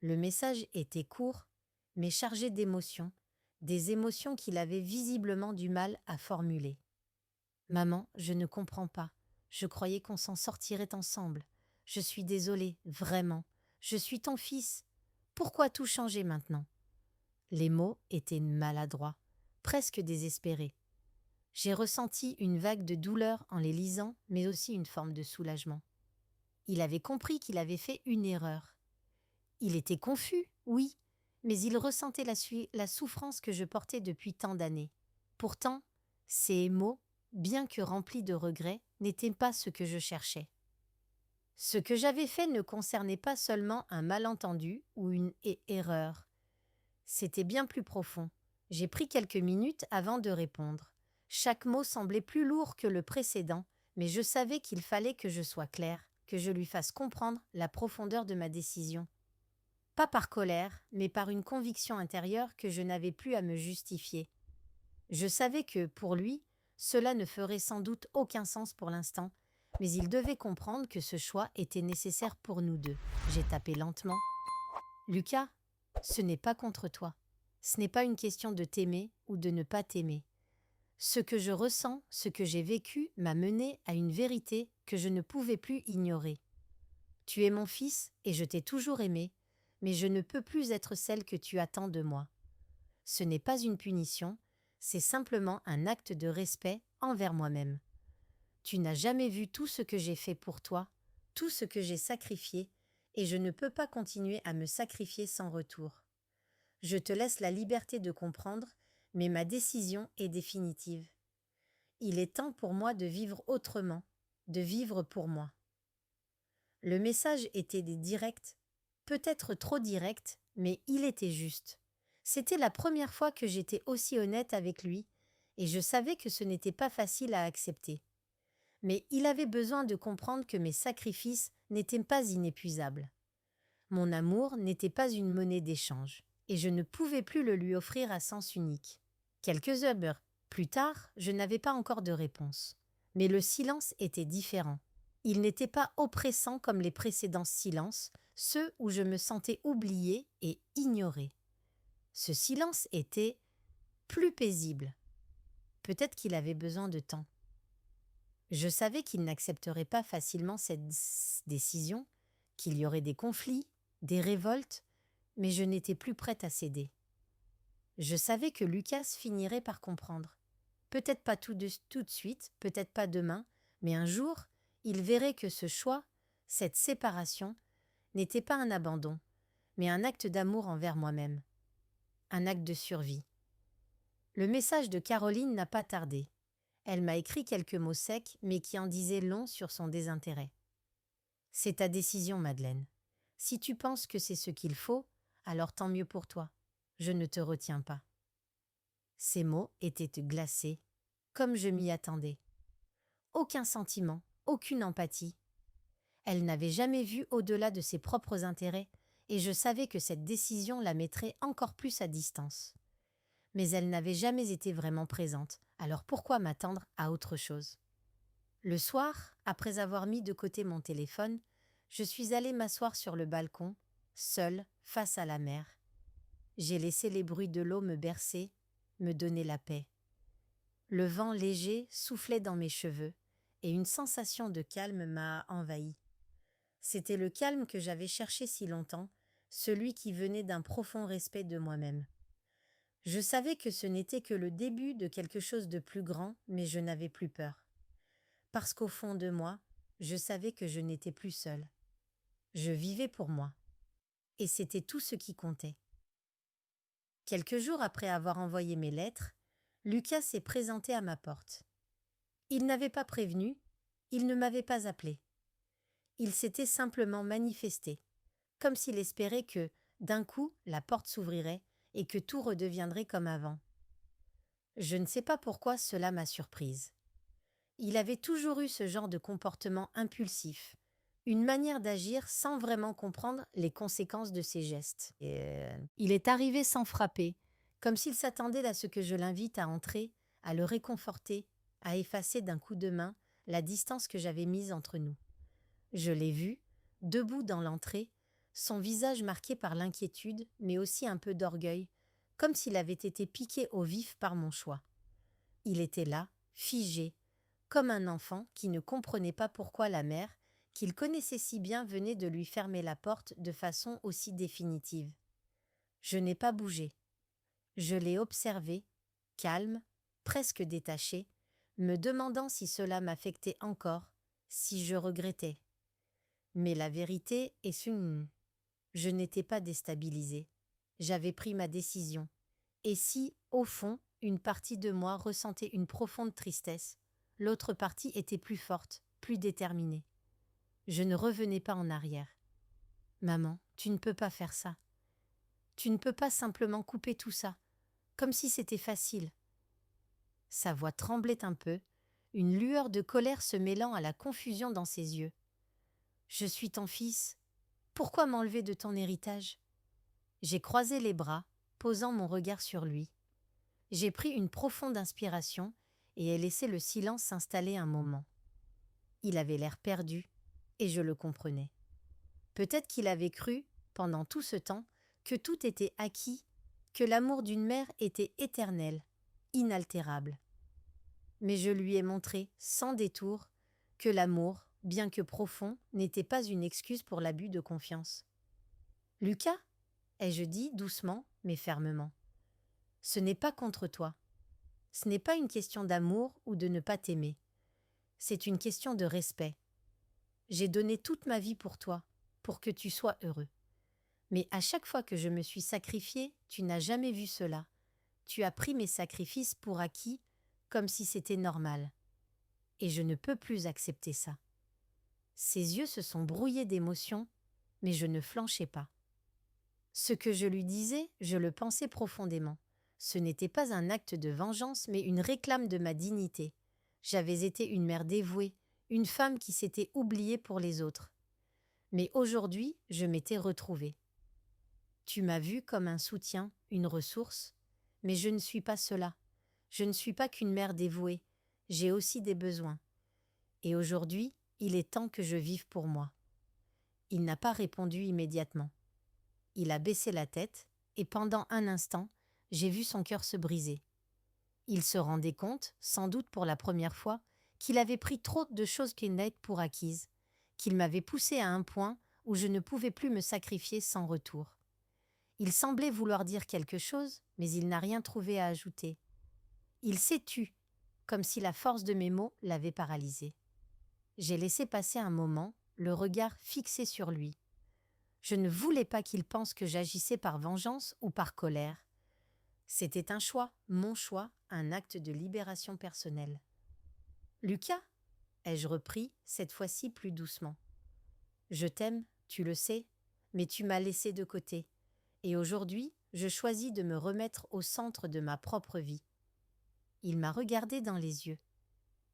Speaker 1: Le message était court, mais chargé d'émotions, des émotions qu'il avait visiblement du mal à formuler. « Maman, je ne comprends pas. Je croyais qu'on s'en sortirait ensemble. Je suis désolée, vraiment. Je suis ton fils. Pourquoi tout changer maintenant ?» Les mots étaient maladroits, presque désespérés. J'ai ressenti une vague de douleur en les lisant, mais aussi une forme de soulagement. Il avait compris qu'il avait fait une erreur. Il était confus, oui, mais il ressentait la souffrance que je portais depuis tant d'années. Pourtant, ces mots, bien que remplis de regrets, n'étaient pas ce que je cherchais. Ce que j'avais fait ne concernait pas seulement un malentendu ou une erreur. C'était bien plus profond. J'ai pris quelques minutes avant de répondre. Chaque mot semblait plus lourd que le précédent, mais je savais qu'il fallait que je sois claire, que je lui fasse comprendre la profondeur de ma décision. Pas par colère, mais par une conviction intérieure que je n'avais plus à me justifier. Je savais que, pour lui, cela ne ferait sans doute aucun sens pour l'instant, mais il devait comprendre que ce choix était nécessaire pour nous deux. J'ai tapé lentement. « Lucas, ce n'est pas contre toi. Ce n'est pas une question de t'aimer ou de ne pas t'aimer. Ce que je ressens, ce que j'ai vécu, m'a mené à une vérité que je ne pouvais plus ignorer. Tu es mon fils et je t'ai toujours aimé, mais je ne peux plus être celle que tu attends de moi. Ce n'est pas une punition, c'est simplement un acte de respect envers moi-même. Tu n'as jamais vu tout ce que j'ai fait pour toi, tout ce que j'ai sacrifié, et je ne peux pas continuer à me sacrifier sans retour. Je te laisse la liberté de comprendre, mais ma décision est définitive. Il est temps pour moi de vivre autrement, de vivre pour moi. » Le message était direct, peut-être trop direct, mais il était juste. C'était la première fois que j'étais aussi honnête avec lui, et je savais que ce n'était pas facile à accepter. Mais il avait besoin de comprendre que mes sacrifices n'étaient pas inépuisables. Mon amour n'était pas une monnaie d'échange, et je ne pouvais plus le lui offrir à sens unique. Quelques heures plus tard, je n'avais pas encore de réponse. Mais le silence était différent. Il n'était pas oppressant comme les précédents silences, ceux où je me sentais oubliée et ignorée. Ce silence était plus paisible. Peut-être qu'il avait besoin de temps. Je savais qu'il n'accepterait pas facilement cette décision, qu'il y aurait des conflits, des révoltes, mais je n'étais plus prête à céder. Je savais que Lucas finirait par comprendre. Peut-être pas tout de suite, peut-être pas demain, mais un jour, il verrait que ce choix, cette séparation, n'était pas un abandon, mais un acte d'amour envers moi-même. Un acte de survie. Le message de Caroline n'a pas tardé. Elle m'a écrit quelques mots secs, mais qui en disaient long sur son désintérêt. « C'est ta décision, Madeleine. Si tu penses que c'est ce qu'il faut, alors tant mieux pour toi. Je ne te retiens pas. » Ces mots étaient glacés, comme je m'y attendais. Aucun sentiment, aucune empathie. Elle n'avait jamais vu au-delà de ses propres intérêts, et je savais que cette décision la mettrait encore plus à distance. Mais elle n'avait jamais été vraiment présente, alors pourquoi m'attendre à autre chose? Le soir, après avoir mis de côté mon téléphone, je suis allée m'asseoir sur le balcon, seule, face à la mer. J'ai laissé les bruits de l'eau me bercer, me donner la paix. Le vent léger soufflait dans mes cheveux, et une sensation de calme m'a envahie. C'était le calme que j'avais cherché si longtemps, celui qui venait d'un profond respect de moi-même. Je savais que ce n'était que le début de quelque chose de plus grand, mais je n'avais plus peur. Parce qu'au fond de moi, je savais que je n'étais plus seule. Je vivais pour moi. Et c'était tout ce qui comptait. Quelques jours après avoir envoyé mes lettres, Lucas s'est présenté à ma porte. Il n'avait pas prévenu, il ne m'avait pas appelé. Il s'était simplement manifesté, comme s'il espérait que, d'un coup, la porte s'ouvrirait et que tout redeviendrait comme avant. Je ne sais pas pourquoi cela m'a surprise. Il avait toujours eu ce genre de comportement impulsif, une manière d'agir sans vraiment comprendre les conséquences de ses gestes. Il est arrivé sans frapper, comme s'il s'attendait à ce que je l'invite à entrer, à le réconforter, à effacer d'un coup de main la distance que j'avais mise entre nous. Je l'ai vu, debout dans l'entrée, son visage marqué par l'inquiétude, mais aussi un peu d'orgueil, comme s'il avait été piqué au vif par mon choix. Il était là, figé, comme un enfant qui ne comprenait pas pourquoi la mère, qu'il connaissait si bien, venait de lui fermer la porte de façon aussi définitive. Je n'ai pas bougé. Je l'ai observé, calme, presque détaché, me demandant si cela m'affectait encore, si je regrettais. Mais la vérité est une... Je n'étais pas déstabilisée. J'avais pris ma décision. Et si, au fond, une partie de moi ressentait une profonde tristesse, l'autre partie était plus forte, plus déterminée. Je ne revenais pas en arrière. Maman, tu ne peux pas faire ça. Tu ne peux pas simplement couper tout ça, comme si c'était facile. Sa voix tremblait un peu, une lueur de colère se mêlant à la confusion dans ses yeux. Je suis ton fils. Pourquoi m'enlever de ton héritage? J'ai croisé les bras, posant mon regard sur lui. J'ai pris une profonde inspiration et ai laissé le silence s'installer un moment. Il avait l'air perdu, et je le comprenais. Peut-être qu'il avait cru, pendant tout ce temps, que tout était acquis, que l'amour d'une mère était éternel, inaltérable. Mais je lui ai montré, sans détour, que l'amour, bien que profond, n'était pas une excuse pour l'abus de confiance. « Lucas » ai-je dit doucement, mais fermement. « Ce n'est pas contre toi. Ce n'est pas une question d'amour ou de ne pas t'aimer. C'est une question de respect. J'ai donné toute ma vie pour toi, pour que tu sois heureux. Mais à chaque fois que je me suis sacrifiée, tu n'as jamais vu cela. Tu as pris mes sacrifices pour acquis, comme si c'était normal. Et je ne peux plus accepter ça. » Ses yeux se sont brouillés d'émotion, mais je ne flanchais pas. Ce que je lui disais, je le pensais profondément. Ce n'était pas un acte de vengeance, mais une réclame de ma dignité. J'avais été une mère dévouée, une femme qui s'était oubliée pour les autres. Mais aujourd'hui, je m'étais retrouvée. Tu m'as vue comme un soutien, une ressource, mais je ne suis pas cela. Je ne suis pas qu'une mère dévouée. J'ai aussi des besoins. Et aujourd'hui, il est temps que je vive pour moi. Il n'a pas répondu immédiatement. Il a baissé la tête, et pendant un instant, j'ai vu son cœur se briser. Il se rendait compte, sans doute pour la première fois, qu'il avait pris trop de choses qu'Inette pour acquises, qu'il m'avait poussé à un point où je ne pouvais plus me sacrifier sans retour. Il semblait vouloir dire quelque chose, mais il n'a rien trouvé à ajouter. Il s'est tu, comme si la force de mes mots l'avait paralysé. J'ai laissé passer un moment, le regard fixé sur lui. Je ne voulais pas qu'il pense que j'agissais par vengeance ou par colère. C'était un choix, mon choix, un acte de libération personnelle. « Lucas » ai-je repris, cette fois-ci plus doucement. « Je t'aime, tu le sais, mais tu m'as laissé de côté. Et aujourd'hui, je choisis de me remettre au centre de ma propre vie. » Il m'a regardé dans les yeux.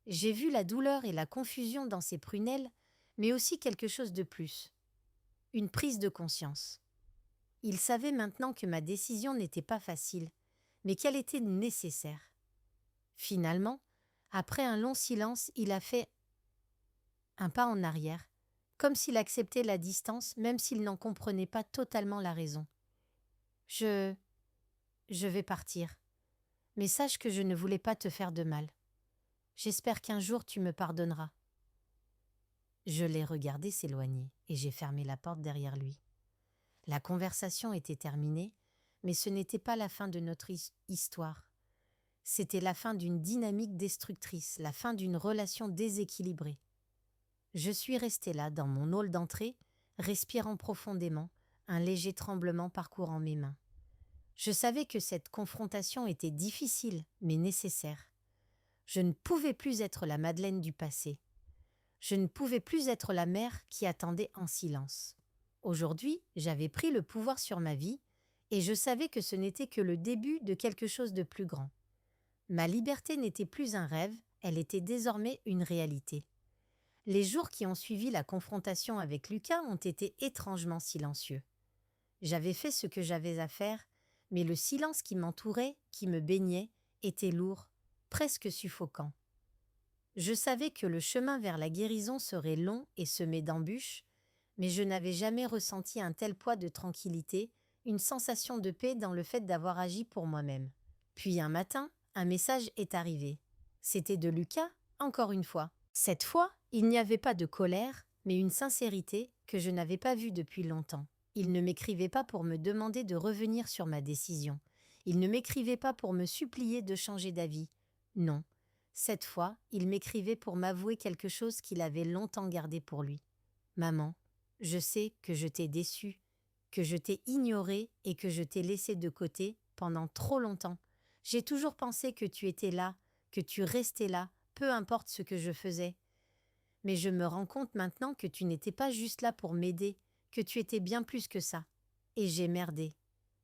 Speaker 1: J'ai vu la douleur et la confusion dans ses prunelles, mais aussi quelque chose de plus. Une prise de conscience. Il savait maintenant que ma décision n'était pas facile, mais qu'elle était nécessaire. Finalement, après un long silence, il a fait un pas en arrière, comme s'il acceptait la distance, même s'il n'en comprenait pas totalement la raison. Je vais partir, mais sache que je ne voulais pas te faire de mal. J'espère qu'un jour tu me pardonneras. » Je l'ai regardé s'éloigner et j'ai fermé la porte derrière lui. La conversation était terminée, mais ce n'était pas la fin de notre histoire. C'était la fin d'une dynamique destructrice, la fin d'une relation déséquilibrée. Je suis restée là, dans mon hall d'entrée, respirant profondément, un léger tremblement parcourant mes mains. Je savais que cette confrontation était difficile, mais nécessaire. Je ne pouvais plus être la Madeleine du passé. Je ne pouvais plus être la mère qui attendait en silence. Aujourd'hui, j'avais pris le pouvoir sur ma vie et je savais que ce n'était que le début de quelque chose de plus grand. Ma liberté n'était plus un rêve, elle était désormais une réalité. Les jours qui ont suivi la confrontation avec Lucas ont été étrangement silencieux. J'avais fait ce que j'avais à faire, mais le silence qui m'entourait, qui me baignait, était lourd, presque suffocant. Je savais que le chemin vers la guérison serait long et semé d'embûches, mais je n'avais jamais ressenti un tel poids de tranquillité, une sensation de paix dans le fait d'avoir agi pour moi-même. Puis un matin, un message est arrivé. C'était de Lucas, encore une fois. Cette fois, il n'y avait pas de colère, mais une sincérité que je n'avais pas vue depuis longtemps. Il ne m'écrivait pas pour me demander de revenir sur ma décision. Il ne m'écrivait pas pour me supplier de changer d'avis. Non. Cette fois, il m'écrivait pour m'avouer quelque chose qu'il avait longtemps gardé pour lui. « Maman, je sais que je t'ai déçue, que je t'ai ignorée et que je t'ai laissée de côté pendant trop longtemps. J'ai toujours pensé que tu étais là, que tu restais là, peu importe ce que je faisais. Mais je me rends compte maintenant que tu n'étais pas juste là pour m'aider, que tu étais bien plus que ça. Et j'ai merdé.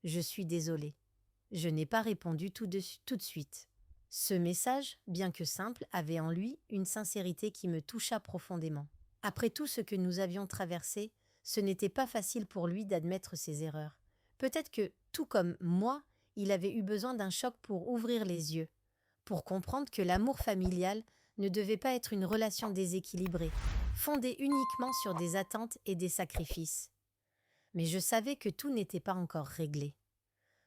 Speaker 1: Je suis désolée. » Je n'ai pas répondu tout de suite. Ce message, bien que simple, avait en lui une sincérité qui me toucha profondément. Après tout ce que nous avions traversé, ce n'était pas facile pour lui d'admettre ses erreurs. Peut-être que, tout comme moi, il avait eu besoin d'un choc pour ouvrir les yeux, pour comprendre que l'amour familial ne devait pas être une relation déséquilibrée, fondée uniquement sur des attentes et des sacrifices. Mais je savais que tout n'était pas encore réglé.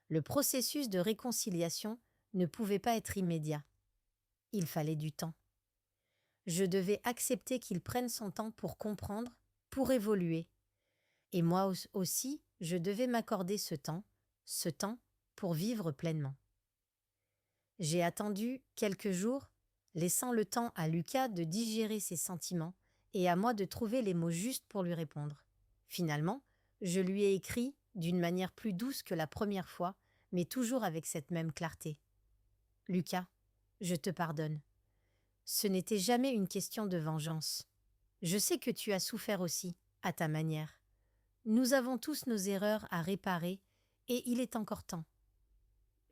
Speaker 1: Le processus de réconciliation ne pouvait pas être immédiat. Il fallait du temps. Je devais accepter qu'il prenne son temps pour comprendre, pour évoluer. Et moi aussi, je devais m'accorder ce temps pour vivre pleinement. J'ai attendu quelques jours, laissant le temps à Lucas de digérer ses sentiments et à moi de trouver les mots justes pour lui répondre. Finalement, je lui ai écrit d'une manière plus douce que la première fois, mais toujours avec cette même clarté. « Lucas, je te pardonne. Ce n'était jamais une question de vengeance. Je sais que tu as souffert aussi, à ta manière. Nous avons tous nos erreurs à réparer et il est encore temps.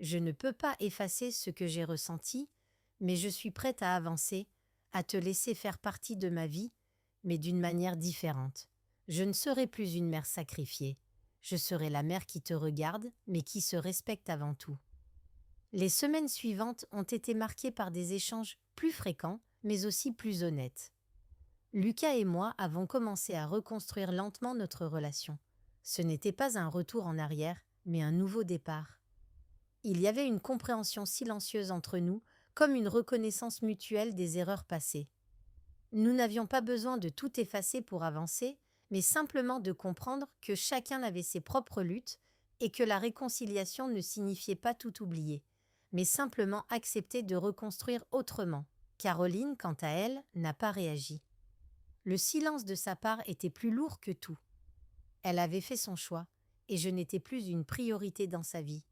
Speaker 1: Je ne peux pas effacer ce que j'ai ressenti, mais je suis prête à avancer, à te laisser faire partie de ma vie, mais d'une manière différente. Je ne serai plus une mère sacrifiée. Je serai la mère qui te regarde, mais qui se respecte avant tout. » Les semaines suivantes ont été marquées par des échanges plus fréquents, mais aussi plus honnêtes. Lucas et moi avons commencé à reconstruire lentement notre relation. Ce n'était pas un retour en arrière, mais un nouveau départ. Il y avait une compréhension silencieuse entre nous, comme une reconnaissance mutuelle des erreurs passées. Nous n'avions pas besoin de tout effacer pour avancer, mais simplement de comprendre que chacun avait ses propres luttes et que la réconciliation ne signifiait pas tout oublier, mais simplement accepter de reconstruire autrement. Caroline, quant à elle, n'a pas réagi. Le silence de sa part était plus lourd que tout. Elle avait fait son choix, et je n'étais plus une priorité dans sa vie.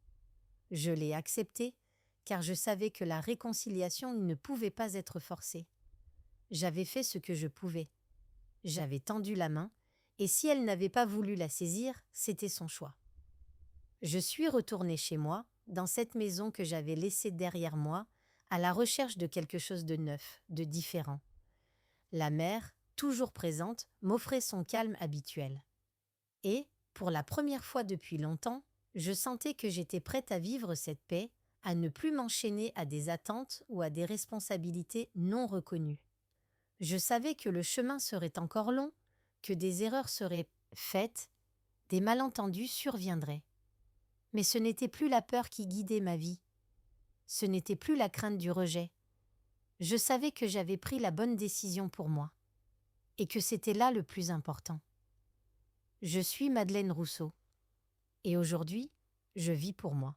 Speaker 1: Je l'ai accepté, car je savais que la réconciliation ne pouvait pas être forcée. J'avais fait ce que je pouvais. J'avais tendu la main, et si elle n'avait pas voulu la saisir, c'était son choix. Je suis retournée chez moi, dans cette maison que j'avais laissée derrière moi, à la recherche de quelque chose de neuf, de différent. La mer, toujours présente, m'offrait son calme habituel. Et, pour la première fois depuis longtemps, je sentais que j'étais prête à vivre cette paix, à ne plus m'enchaîner à des attentes ou à des responsabilités non reconnues. Je savais que le chemin serait encore long, que des erreurs seraient faites, des malentendus surviendraient. Mais ce n'était plus la peur qui guidait ma vie. Ce n'était plus la crainte du rejet. Je savais que j'avais pris la bonne décision pour moi, et que c'était là le plus important. Je suis Madeleine Rousseau, et aujourd'hui, je vis pour moi.